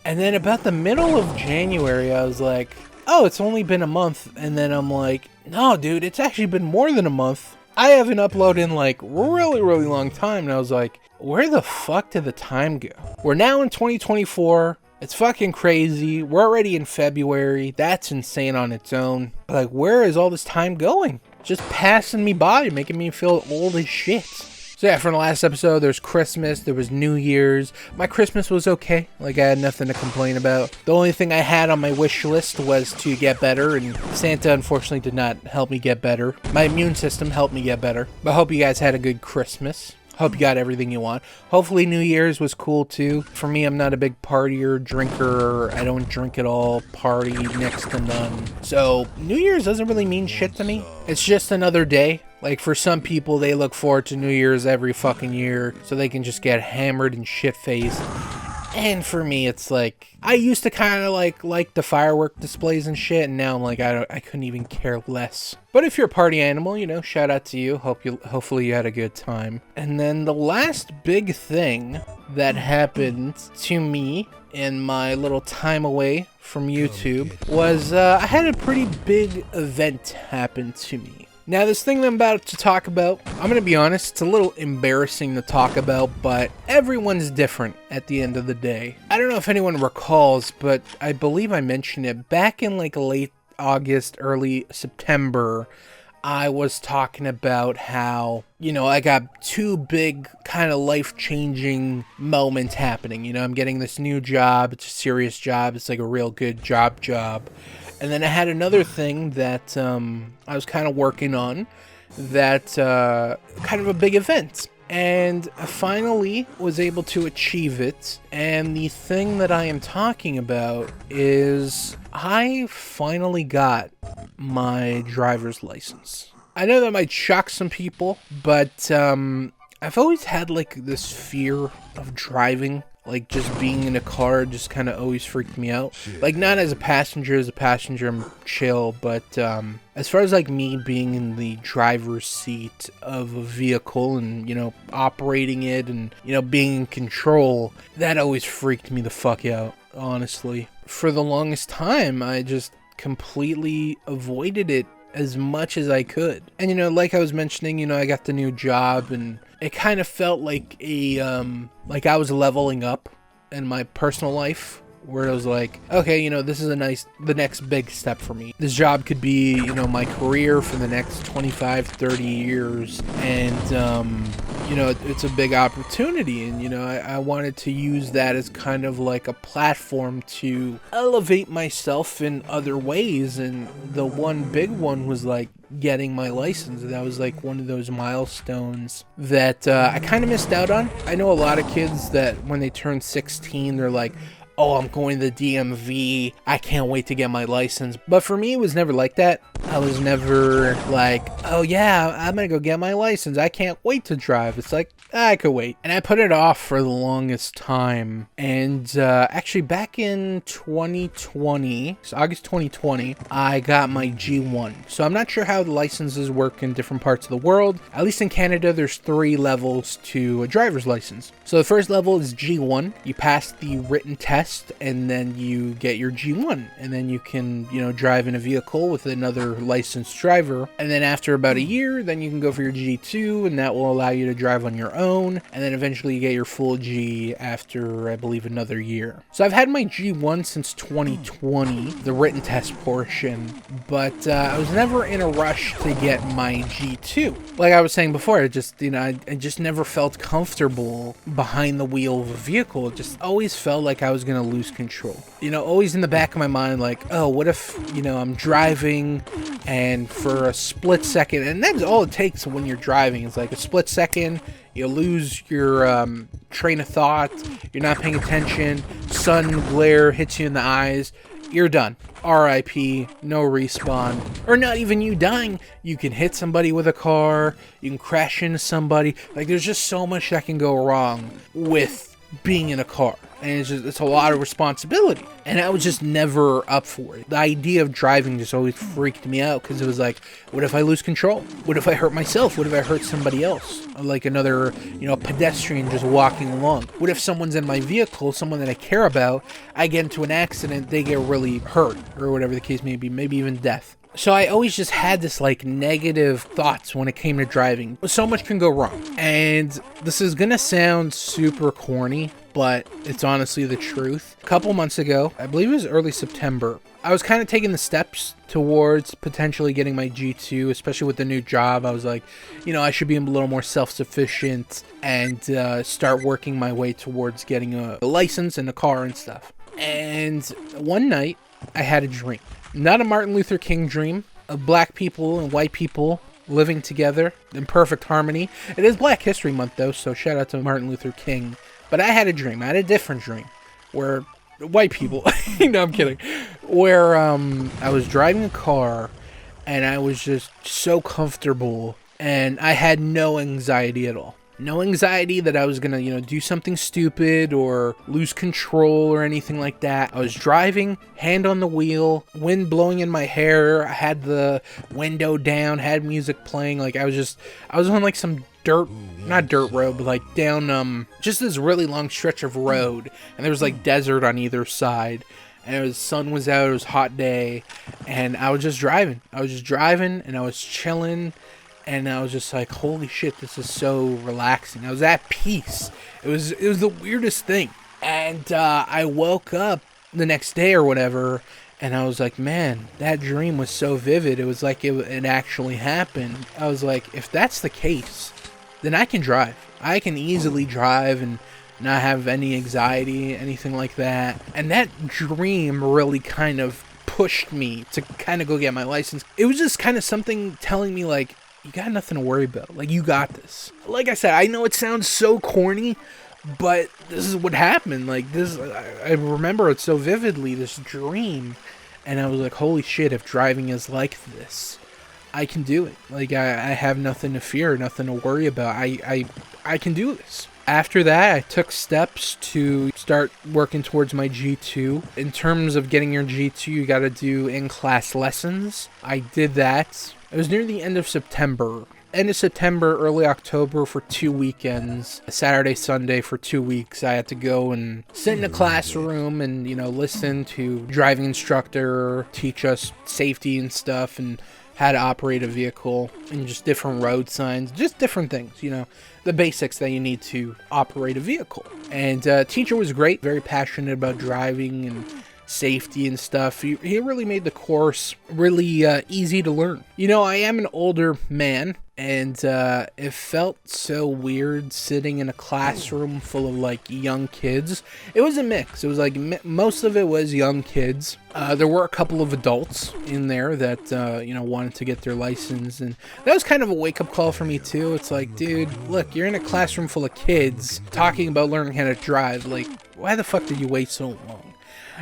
And then about the middle of January, I was like, oh, it's only been a month. And then I'm like, no, dude, it's actually been more than a month. I haven't uploaded in like really long time. And I was like, where the fuck did the time go? We're now in 2024. It's fucking crazy. We're already in February. That's insane on its own. Like, where is all this time going? Just passing me by, making me feel old as shit. So yeah, from the last episode, there's Christmas, there was New Year's. My Christmas was okay. Like, I had nothing to complain about. The only thing I had on my wish list was to get better, and Santa unfortunately did not help me get better. My immune system helped me get better. But I hope you guys had a good Christmas. Hope you got everything you want. Hopefully New Year's was cool too. For me, I'm not a big partier, drinker. I don't drink at all. Party next to none. So New Year's doesn't really mean shit to me. It's just another day. Like for some people, they look forward to New Year's every fucking year so they can just get hammered and shit-faced. And for me, it's like, I used to kind of like the firework displays and shit, and now I'm like, I couldn't even care less. But if you're a party animal, you know, shout out to you. Hopefully you had a good time. And then the last big thing that happened to me in my little time away from YouTube was I had a pretty big event happen to me. Now, this thing that I'm about to talk about, I'm going to be honest, it's a little embarrassing to talk about, but everyone's different at the end of the day. I don't know if anyone recalls, but I believe I mentioned it. Back in like late August, early September, I was talking about how, you know, I got two big kind of life-changing moments happening. You know, I'm getting this new job. It's a serious job. It's like a real good job. And then I had another thing that I was kind of working on that kind of a big event. And I finally was able to achieve it. And the thing that I am talking about is I finally got my driver's license. I know that might shock some people, but I've always had like this fear of driving. Like, just being in a car just kind of always freaked me out. Like, not as a passenger, I'm chill, but as far as, like, me being in the driver's seat of a vehicle and, you know, operating it and, you know, being in control, that always freaked me the fuck out, honestly. For the longest time, I just completely avoided it as much as I could. And, you know, like I was mentioning, you know, I got the new job and it kind of felt like like I was leveling up in my personal life, where it was like, okay, you know, this is the next big step for me. This job could be, you know, my career for the next 25, 30 years. And, you know, it's a big opportunity. And, you know, I wanted to use that as kind of like a platform to elevate myself in other ways. And the one big one was like getting my license. That was like one of those milestones that I kind of missed out on. I know a lot of kids that when they turn 16, they're like, oh, I'm going to the DMV, I can't wait to get my license. But for me, it was never like that. I was never like, oh yeah, I'm gonna go get my license, I can't wait to drive. It's like, I could wait. And I put it off for the longest time. And actually back in 2020, so August 2020, I got my G1. So I'm not sure how the licenses work in different parts of the world. At least in Canada, there's 3 levels to a driver's license. So the first level is G1. You pass the written test, and then you get your G1, and then you can, you know, drive in a vehicle with another licensed driver. And then after about a year, then you can go for your G2, and that will allow you to drive on your own, and then eventually you get your full G after, I believe, another year. So I've had my G1 since 2020, the written test portion, but I was never in a rush to get my G2. Like I was saying before, I just never felt comfortable behind the wheel of a vehicle. It just always felt like I was going to lose control. Always in the back of my mind, like, oh, what if, I'm driving and for a split second, and that's all it takes when you're driving. It's like a split second, you lose your train of thought, you're not paying attention, sun glare hits you in the eyes, you're done. RIP, no respawn. Or not even you dying, you can hit somebody with a car, you can crash into somebody. Like, there's just so much that can go wrong with being in a car. And it's a lot of responsibility. And I was just never up for it. The idea of driving just always freaked me out, because it was like, what if I lose control? What if I hurt myself? What if I hurt somebody else? Like another, pedestrian just walking along. What if someone's in my vehicle, someone that I care about, I get into an accident, they get really hurt, or whatever the case may be, maybe even death. So I always just had this negative thoughts when it came to driving. So much can go wrong. And this is gonna sound super corny, but it's honestly the truth. A couple months ago, I believe it was early September, I was kind of taking the steps towards potentially getting my G2, especially with the new job. I was like, I should be a little more self-sufficient and start working my way towards getting a license and a car and stuff. And one night, I had a dream. Not a Martin Luther King dream of black people and white people living together in perfect harmony. It is Black History Month, though, so shout out to Martin Luther King. But I had a dream. I had a different dream where white people, no, I'm kidding, where I was driving a car and I was just so comfortable and I had no anxiety at all. No anxiety that I was going to, do something stupid or lose control or anything like that. I was driving, hand on the wheel, wind blowing in my hair. I had the window down, had music playing. Like I was on some not dirt road, but down just this really long stretch of road. And there was desert on either side. And the sun was out, it was a hot day. And I was just driving. And I was chilling. And I was just like, holy shit, this is so relaxing. I was at peace. It was the weirdest thing. And I woke up the next day or whatever, and I was like, man, that dream was so vivid. It was like it actually happened. I was like, if that's the case, then I can drive. I can easily drive and not have any anxiety, anything like that. And that dream really kind of pushed me to kind of go get my license. It was just kind of something telling me you got nothing to worry about. You got this. Like I said, I know it sounds so corny, but this is what happened. I remember it so vividly, this dream. And I was like, holy shit, if driving is like this, I can do it. I have nothing to fear, nothing to worry about. I can do this. After that, I took steps to start working towards my G2. In terms of getting your G2, you got to do in-class lessons. I did that. It was near the end of September. End of September, early October for 2 weekends. Saturday, Sunday for 2 weeks. I had to go and sit in a classroom and, listen to driving instructor teach us safety and stuff and how to operate a vehicle and just different road signs, just different things, the basics that you need to operate a vehicle. And teacher was great, very passionate about driving and safety and stuff. He really made the course really easy to learn. I am an older man, and it felt so weird sitting in a classroom full of young kids. It was a mix. It was most of it was young kids. There were a couple of adults in there that wanted to get their license, and that was kind of a wake-up call for me too. It's dude, look, you're in a classroom full of kids talking about learning how to drive. Why the fuck did you wait so long?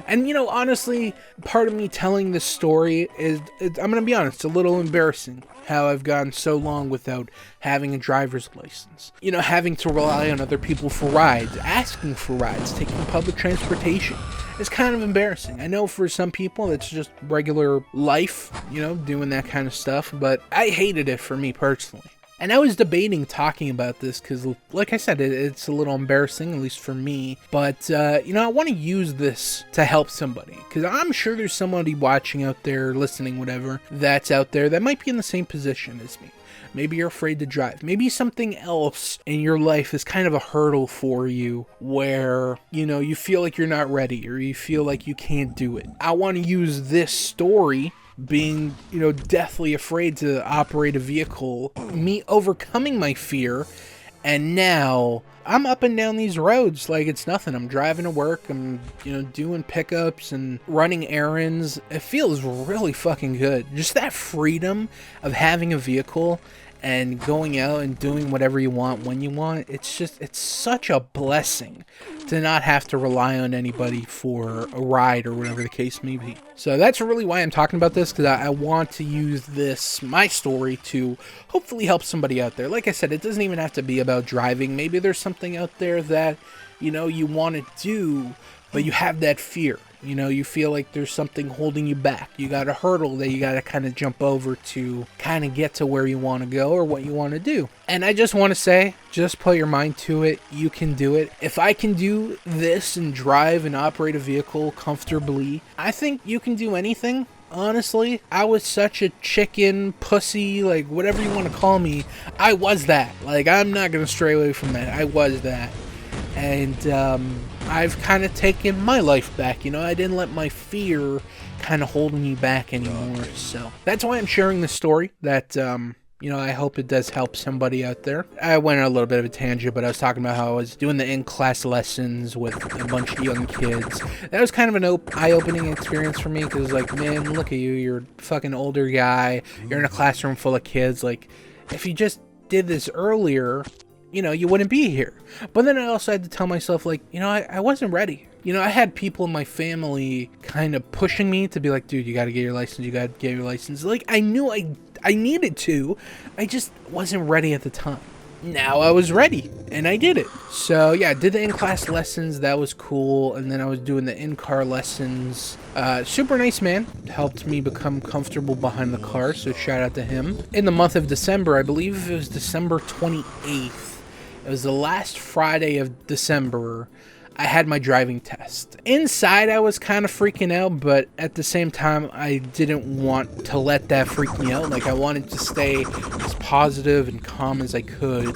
And, honestly, part of me telling this story is, I'm going to be honest, it's a little embarrassing how I've gone so long without having a driver's license. Having to rely on other people for rides, asking for rides, taking public transportation. It's kind of embarrassing. I know for some people it's just regular life, doing that kind of stuff, but I hated it for me personally. And I was debating talking about this because, like I said, it's a little embarrassing, at least for me. But, you know, I want to use this to help somebody. Because I'm sure there's somebody watching out there, listening, whatever, that's out there that might be in the same position as me. Maybe you're afraid to drive. Maybe something else in your life is kind of a hurdle for you where, you know, you feel like you're not ready or you feel like you can't do it. I want to use this story, being, you know, deathly afraid to operate a vehicle, me overcoming my fear, and now I'm up and down these roads like it's nothing. I'm driving to work, I'm, you know, doing pickups and running errands. It feels really fucking good. Just that freedom of having a vehicle and going out and doing whatever you want when you want. It's such a blessing to not have to rely on anybody for a ride or whatever the case may be. So that's really why I'm talking about this, because I want to use this, my story, to hopefully help somebody out there. Like I said, it doesn't even have to be about driving. Maybe there's something out there that, you know, you want to do, but you have that fear. You know, you feel like there's something holding you back. You got a hurdle that you got to kind of jump over to kind of get to where you want to go or what you want to do. And I just want to say, just put your mind to it. You can do it. If I can do this and drive and operate a vehicle comfortably, I think you can do anything. Honestly, I was such a chicken, pussy, like whatever you want to call me. I was that. Like, I'm not going to stray away from that. I was that. And I've kind of taken my life back, you know. I didn't let my fear kind of hold me back anymore. So that's why I'm sharing this story that, you know, I hope it does help somebody out there. I went on a little bit of a tangent, but I was talking about how I was doing the in-class lessons with a bunch of young kids. That was kind of an eye-opening experience for me, because, like, man, look at you. You're a fucking older guy. You're in a classroom full of kids. Like, if you just did this earlier, you know, you wouldn't be here. But then I also had to tell myself, like, you know, I wasn't ready. You know, I had people in my family kind of pushing me to be like, dude, you got to get your license. You got to get your license. Like, I knew I needed to. I just wasn't ready at the time. Now I was ready, and I did it. So, yeah, I did the in-class lessons. That was cool. And then I was doing the in-car lessons. Super nice man. Helped me become comfortable behind the car, so shout out to him. In the month of December, I believe it was December 28th. It was the last Friday of December, I had my driving test. Inside, I was kind of freaking out, but at the same time, I didn't want to let that freak me out. Like, I wanted to stay as positive and calm as I could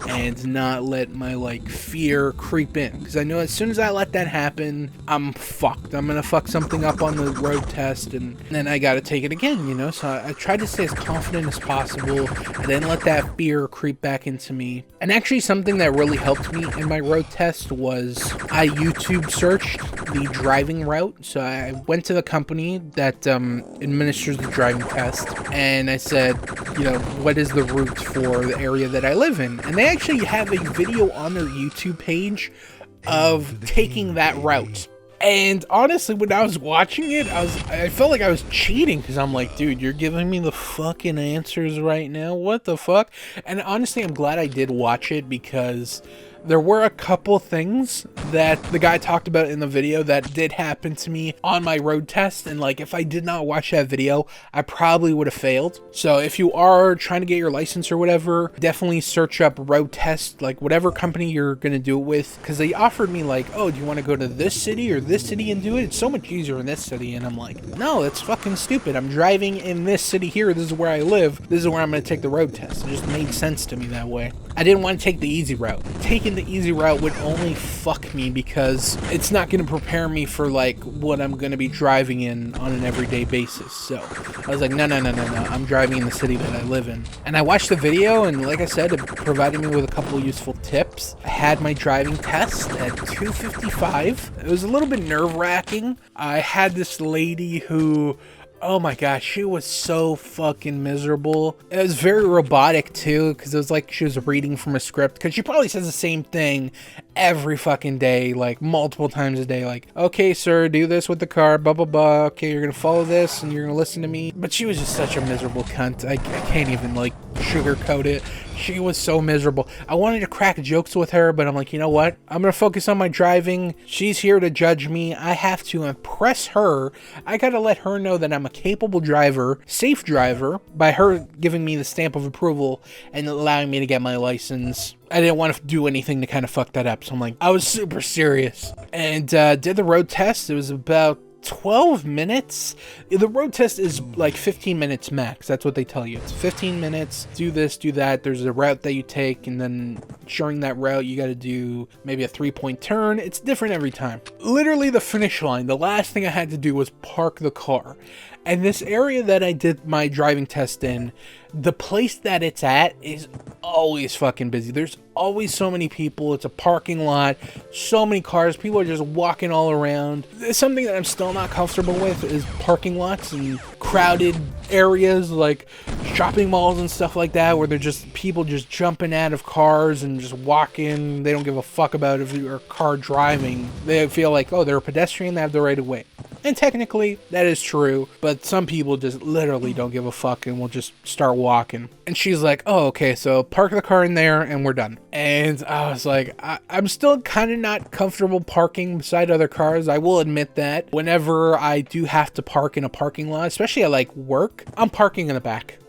and not let my, like, fear creep in. Because I know as soon as I let that happen, I'm fucked. I'm going to fuck something up on the road test, and then I got to take it again, you know? So I tried to stay as confident as possible. I didn't let that fear creep back into me. And actually, something that really helped me in my road test was I YouTube searched the driving route. So I went to the company that administers the driving test, and I said, you know, what is the route for the area that I live in? And they actually have a video on their YouTube page of taking that route. And honestly, when I was watching it, I felt like I was cheating, because I'm like, dude, you're giving me the fucking answers right now. What the fuck? And honestly, I'm glad I did watch it, because there were a couple things that the guy talked about in the video that did happen to me on my road test, and like, if I did not watch that video, I probably would have failed. So if you are trying to get your license or whatever, definitely search up road test, like whatever company you're gonna do it with, because they offered me like, oh, do you want to go to this city or this city and do it? It's so much easier in this city. And I'm like, no, that's fucking stupid. I'm driving in this city here. This is where I live. This is where I'm gonna take the road test. It just made sense to me that way. I didn't want to take the easy route. Taking the easy route would only fuck me, because it's not going to prepare me for like what I'm going to be driving in on an everyday basis. So I was like, no, I'm driving in the city that I live in. And I watched the video, and like I said, it provided me with a couple useful tips. I had my driving test at 2:55. It was a little bit nerve-wracking. I had this lady who, oh my gosh, she was so fucking miserable. It was very robotic too, because it was like she was reading from a script, because she probably says the same thing every fucking day, like multiple times a day, like, okay, sir, do this with the car, blah, blah, blah. Okay, you're gonna follow this and you're gonna listen to me. But she was just such a miserable cunt. I can't even like sugarcoat it. She was so miserable. I wanted to crack jokes with her, but I'm like, you know what? I'm gonna focus on my driving. She's here to judge me. I have to impress her. I gotta let her know that I'm a capable driver, safe driver, by her giving me the stamp of approval and allowing me to get my license. I didn't want to do anything to kind of fuck that up, so I'm like, I was super serious. And did the road test. It was about 12 minutes. The road test is like 15 minutes max. That's what they tell you. It's 15 minutes. Do this, do that. There's a route that you take, and then during that route, you got to do maybe a 3-point turn. It's different every time. Literally the finish line. The last thing I had to do was park the car. And this area that I did my driving test in, the place that it's at is always fucking busy. There's always so many people. It's a parking lot, so many cars. People are just walking all around. Something that I'm still not comfortable with is parking lots and crowded areas like shopping malls and stuff like that, where they're just people just jumping out of cars and just walking. They don't give a fuck about if you're a car driving. They feel like, oh, they're a pedestrian, they have the right of way. And technically, that is true, but some people just literally don't give a fuck and will just start walking. And she's like, oh, okay, so park the car in there and we're done. And I was like, I'm still kind of not comfortable parking beside other cars. I will admit that. Whenever I do have to park in a parking lot, especially at like work, I'm parking in the back.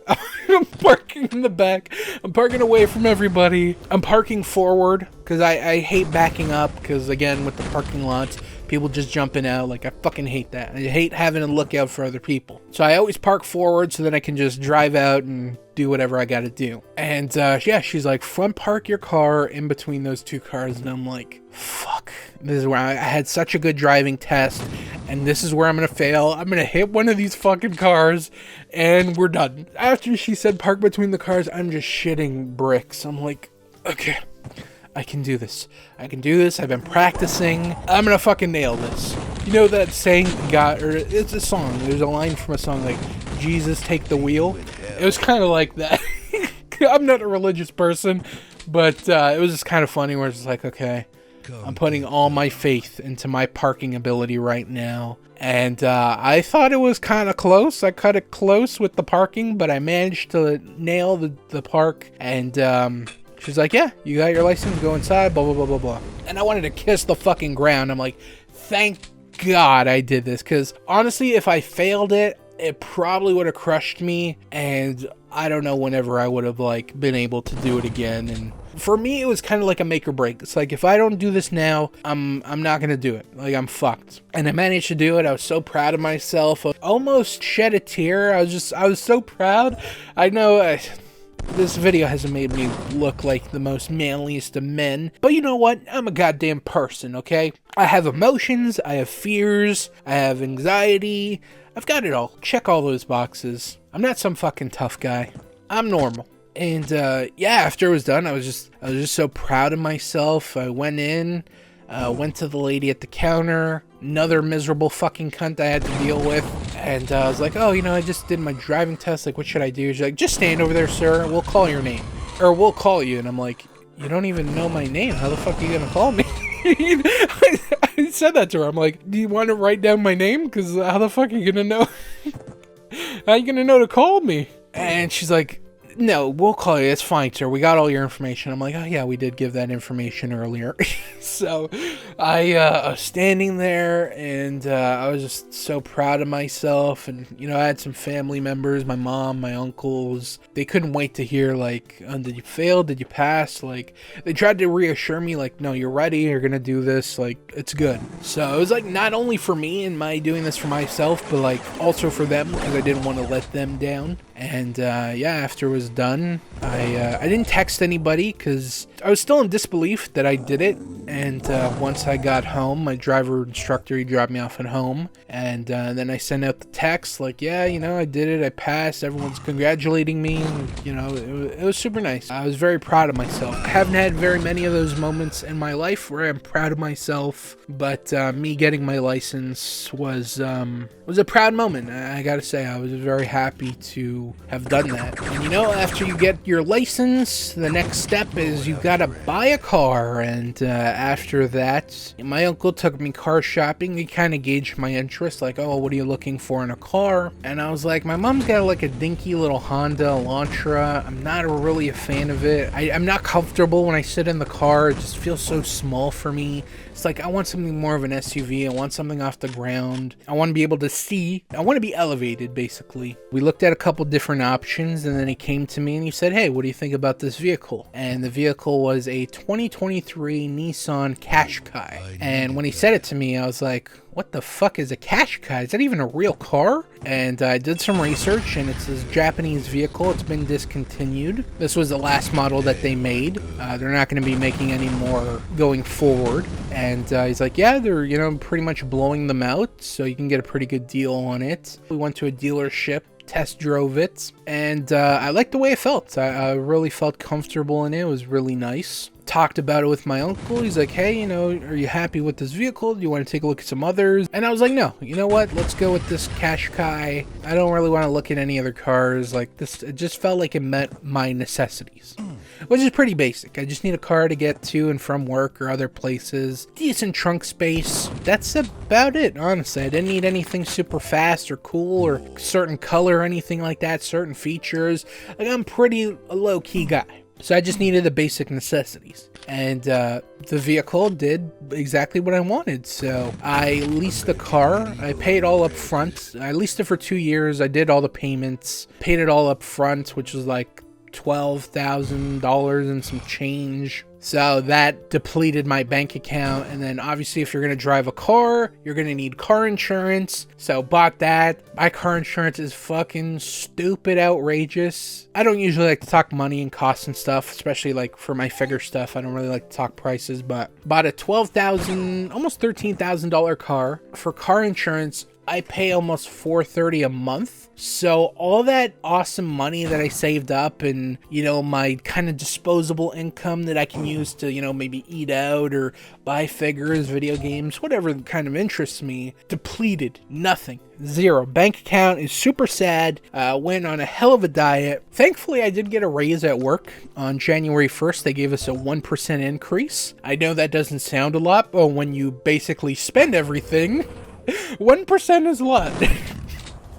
I'm parking in the back. I'm parking away from everybody. I'm parking forward because I hate backing up because, again, with the parking lots, people just jumping out. Like, I fucking hate that. I hate having to look out for other people. So I always park forward so that I can just drive out and do whatever I gotta do. And yeah, she's like, front park your car in between those two cars. And I'm like, fuck. This is where I had such a good driving test. And this is where I'm gonna fail. I'm gonna hit one of these fucking cars and we're done. After she said park between the cars, I'm just shitting bricks. I'm like, okay, I can do this. I can do this. I've been practicing. I'm gonna fucking nail this. You know that saying, God, or it's a song. There's a line from a song like, Jesus, take the wheel. It was kind of like that. I'm not a religious person, but it was just kind of funny where it's like, okay, I'm putting all my faith into my parking ability right now. And I thought it was kind of close. I cut it close with the parking, but I managed to nail the park. And she's like, yeah, you got your license, go inside, blah, blah, blah, blah, blah. And I wanted to kiss the fucking ground. I'm like, thank God I did this. Because honestly, if I failed it, it probably would have crushed me. And I don't know whenever I would have like been able to do it again. And for me, it was kind of like a make or break. It's like, if I don't do this now, I'm not going to do it. Like, I'm fucked. And I managed to do it. I was so proud of myself. I almost shed a tear. I was so proud. I know this video hasn't made me look like the most manliest of men, but you know what? I'm a goddamn person, okay? I have emotions, I have fears, I have anxiety. I've got it all. Check all those boxes. I'm not some fucking tough guy. I'm normal. And yeah, after it was done, I was just so proud of myself. I went in, went to the lady at the counter, another miserable fucking cunt I had to deal with. And I was like, oh, you know, I just did my driving test. Like, what should I do? She's like, just stand over there, sir. We'll call your name. Or we'll call you. And I'm like, you don't even know my name. How the fuck are you going to call me? I said that to her. I'm like, do you want to write down my name? Because how the fuck are you going to know? How are you going to know to call me? And she's like, no, we'll call you. It's fine, sir. We got all your information. I'm like, oh, yeah, we did give that information earlier. So I was standing there, and I was just so proud of myself. And, you know, I had some family members, my mom, my uncles. They couldn't wait to hear, like, did you fail? Did you pass? Like, they tried to reassure me, like, no, you're ready. You're going to do this. Like, it's good. So it was, like, not only for me and my doing this for myself, but, like, also for them, because I didn't want to let them down. And yeah, after it was done, I didn't text anybody because I was still in disbelief that I did it. And once I got home, my driver instructor, he dropped me off at home. And then I sent out the text like, yeah, you know, I did it. I passed. Everyone's congratulating me. And, you know, it was super nice. I was very proud of myself. I haven't had very many of those moments in my life where I'm proud of myself. But me getting my license was a proud moment. I gotta say, I was very happy to have done that. And you know, after you get your license, the next step is you gotta buy a car. And after that, my uncle took me car shopping. He kind of gauged my interest, like, oh, what are you looking for in a car? And I was like, my mom's got like a dinky little Honda Elantra. I'm not really a fan of it. I'm not comfortable when I sit in the car. It just feels so small for me. It's like, I want something more of an SUV. I want something off the ground. I want to be able to see. I want to be elevated, basically. We looked at a couple different options, and then he came to me and he said, hey, what do you think about this vehicle? And the vehicle was a 2023 Nissan Qashqai. And when he said it to me, I was like, what the fuck is a Qashqai? Is that even a real car? And I did some research, and it's this Japanese vehicle. It's been discontinued. This was the last model that they made. They're not going to be making any more going forward. And he's like, yeah, they're, you know, pretty much blowing them out, so you can get a pretty good deal on it. We went to a dealership, test drove it, and I liked the way it felt. I really felt comfortable in it. It was really nice. Talked about it with my uncle. He's like, hey, you know, are you happy with this vehicle? Do you want to take a look at some others? And I was like, no, you know what? Let's go with this Qashqai. I don't really want to look at any other cars. Like this, it just felt like it met my necessities, which is pretty basic. I just need a car to get to and from work or other places. Decent trunk space. That's about it, honestly. I didn't need anything super fast or cool or certain color or anything like that, certain features. Like, I'm pretty a low-key guy. So I just needed the basic necessities. And the vehicle did exactly what I wanted. So I leased the car. I paid all up front. I leased it for 2 years. I did all the payments. Paid it all up front, which was like $12,000 and some change. So that depleted my bank account. And then obviously if you're going to drive a car, you're going to need car insurance. So bought that. My car insurance is fucking stupid outrageous. I don't usually like to talk money and costs and stuff, especially like for my figure stuff. I don't really like to talk prices, but bought a $12,000, almost $13,000 car. For car insurance, I pay almost $430 a month. So all that awesome money that I saved up and, you know, my kind of disposable income that I can use to, you know, maybe eat out or buy figures, video games, whatever kind of interests me, depleted. Nothing. Zero. Bank account is super sad. Went on a hell of a diet. Thankfully, I did get a raise at work on January 1st. They gave us a 1% increase. I know that doesn't sound a lot, but when you basically spend everything, 1% is a lot.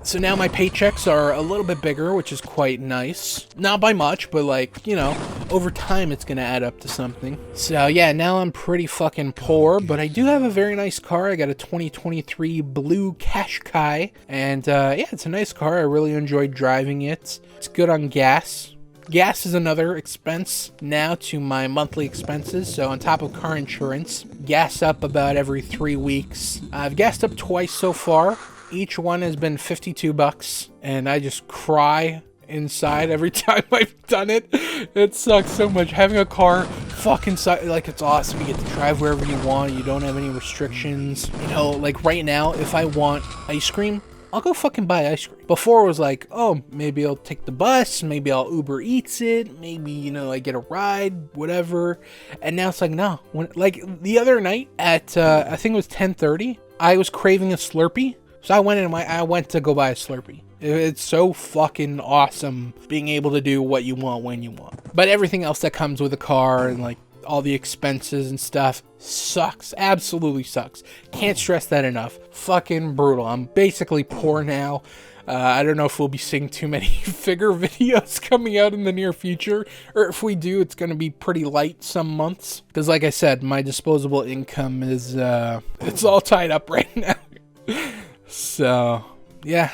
So now my paychecks are a little bit bigger, which is quite nice. Not by much, but like, you know, over time it's gonna add up to something. So yeah, now I'm pretty fucking poor, but I do have a very nice car. I got a 2023 blue Qashqai, and yeah, it's a nice car. I really enjoyed driving it. It's good on gas. Gas is another expense now to my monthly expenses. So on top of car insurance, gas up about every 3 weeks. I've gassed up twice so far. Each one has been $52, and I just cry inside every time I've done it. It sucks so much. Having a car fucking sucks. Like, it's awesome. You get to drive wherever you want. You don't have any restrictions. You know, like right now, if I want ice cream, I'll go fucking buy ice cream. Before it was like, oh, maybe I'll take the bus, maybe I'll Uber Eats it, maybe, you know, I get a ride, whatever. And now it's like, no. Like the other night at, I think it was 10:30, I was craving a Slurpee. So I went to go buy a Slurpee. It's so fucking awesome being able to do what you want when you want. But everything else that comes with a car and like all the expenses and stuff sucks. Absolutely sucks. Can't stress that enough. Fucking brutal. I'm basically poor now. I don't know if we'll be seeing too many figure videos coming out in the near future, or if we do, it's going to be pretty light some months. Because like I said, my disposable income is, it's all tied up right now. So, yeah,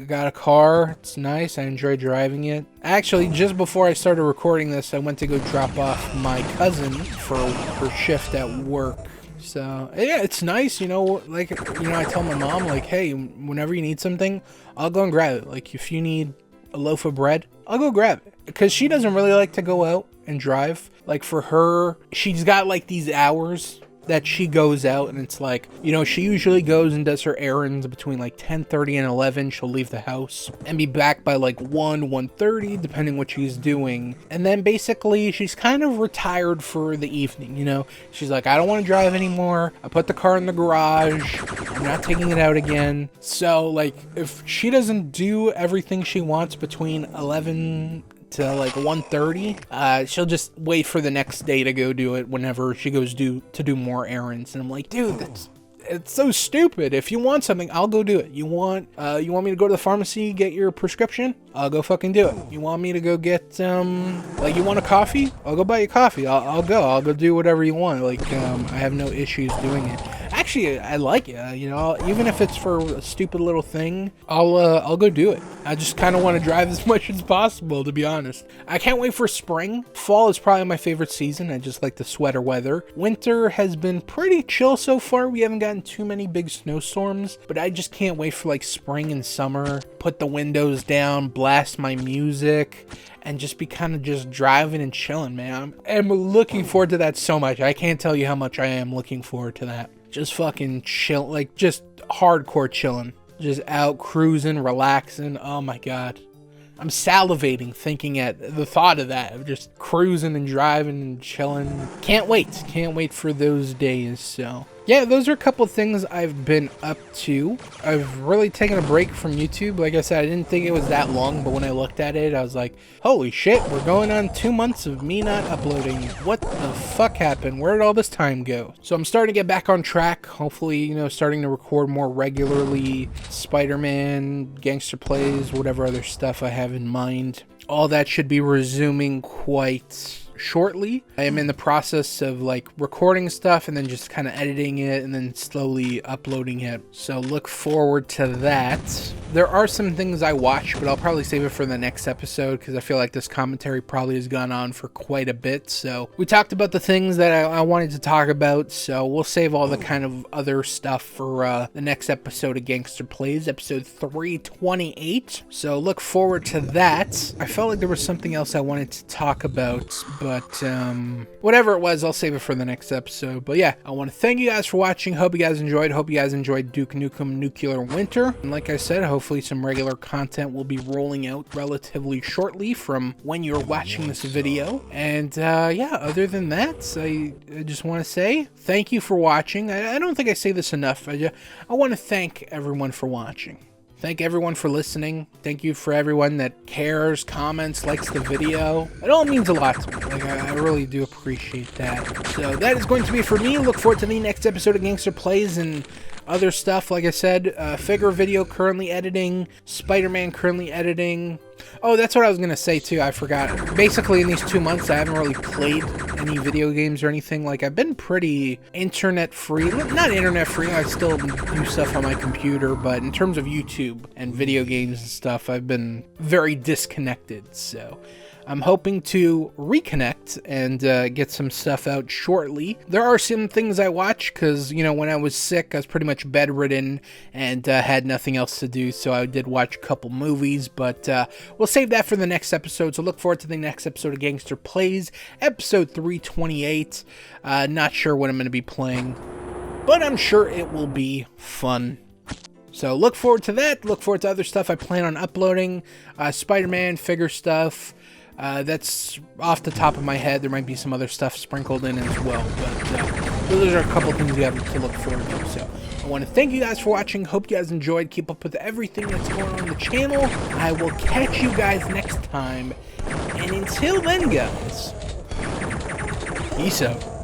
got a car. It's nice. I enjoy driving it. Actually, just before I started recording this, I went to go drop off my cousin for her shift at work. So, yeah, it's nice, you know, like, you know, I tell my mom, like, hey, whenever you need something, I'll go and grab it. Like, if you need a loaf of bread, I'll go grab it. Because she doesn't really like to go out and drive. Like, for her, she's got, like, these hours that she goes out, and it's like, you know, she usually goes and does her errands between like 10:30 and 11. She'll leave the house and be back by like 1:30, depending what she's doing. And then basically she's kind of retired for the evening, you know. She's like, I don't want to drive anymore. I put the car in the garage. I'm not taking it out again. So like, if she doesn't do everything she wants between 11 to like 1:30. She'll just wait for the next day to go do it whenever she goes to do more errands. And I'm like, dude, it's so stupid. If you want something, I'll go do it. You want me to go to the pharmacy, get your prescription? I'll go fucking do it. You want me to go get, like, you want a coffee? I'll go buy you coffee. I'll go do whatever you want. Like, I have no issues doing it. Actually, I like it, you know, even if it's for a stupid little thing, I'll go do it. I just kind of want to drive as much as possible, to be honest. I can't wait for spring. Fall is probably my favorite season. I just like the sweater weather. Winter has been pretty chill so far. We haven't gotten too many big snowstorms, but I just can't wait for like spring and summer. Put the windows down, blast my music, and just be kind of just driving and chilling, man. I'm looking forward to that so much. I can't tell you how much I am looking forward to that. Just fucking chill, like just hardcore chilling. Just out cruising, relaxing. Oh my God. I'm salivating thinking at the thought of that, of just cruising and driving and chilling. Can't wait for those days. So yeah, those are a couple things I've been up to. I've really taken a break from YouTube. Like I said, I didn't think it was that long, but when I looked at it, I was like, holy shit, we're going on 2 months of me not uploading. What the fuck happened? Where did all this time go? So I'm starting to get back on track. Hopefully, you know, starting to record more regularly. Spider-Man, Gangster Plays, whatever other stuff I have in mind. All that should be resuming quite shortly. I am in the process of like recording stuff and then just kind of editing it and then slowly uploading it. So look forward to that. There are some things I watch, but I'll probably save it for the next episode because I feel like this commentary probably has gone on for quite a bit. So we talked about the things that I wanted to talk about. So we'll save all the kind of other stuff for the next episode of Gangster Plays, episode 328. So look forward to that. I felt like there was something else I wanted to talk about, but whatever it was, I'll save it for the next episode. But yeah, I want to thank you guys for watching. Hope you guys enjoyed. Hope you guys enjoyed Duke Nukem Nuclear Winter. And like I said, hopefully some regular content will be rolling out relatively shortly from when you're watching this video. And yeah, other than that, I just want to say thank you for watching. I don't think I say this enough. I want to thank everyone for watching. Thank everyone for listening. Thank you for everyone that cares, comments, likes the video. It all means a lot to me. Like, I really do appreciate that. So that is going to be it for me. Look forward to the next episode of Gangster Plays and other stuff. Like I said, figure video currently editing, Spider-Man currently editing. Oh, that's what I was going to say too. I forgot. Basically, in these 2 months, I haven't really played any video games or anything. Like, I've been pretty internet free. Not internet free. I still do stuff on my computer. But in terms of YouTube and video games and stuff, I've been very disconnected. So I'm hoping to reconnect and get some stuff out shortly. There are some things I watch because, you know, when I was sick, I was pretty much bedridden and had nothing else to do. So I did watch a couple movies, but we'll save that for the next episode. So look forward to the next episode of Gangster Plays, episode 328. Not sure what I'm going to be playing, but I'm sure it will be fun. So look forward to that. Look forward to other stuff I plan on uploading. Spider-Man figure stuff. That's off the top of my head. There might be some other stuff sprinkled in as well, but those are a couple things you have to look forward to. So I want to thank you guys for watching. Hope you guys enjoyed. Keep up with everything that's going on the channel. I will catch you guys next time. And until then, guys, peace out.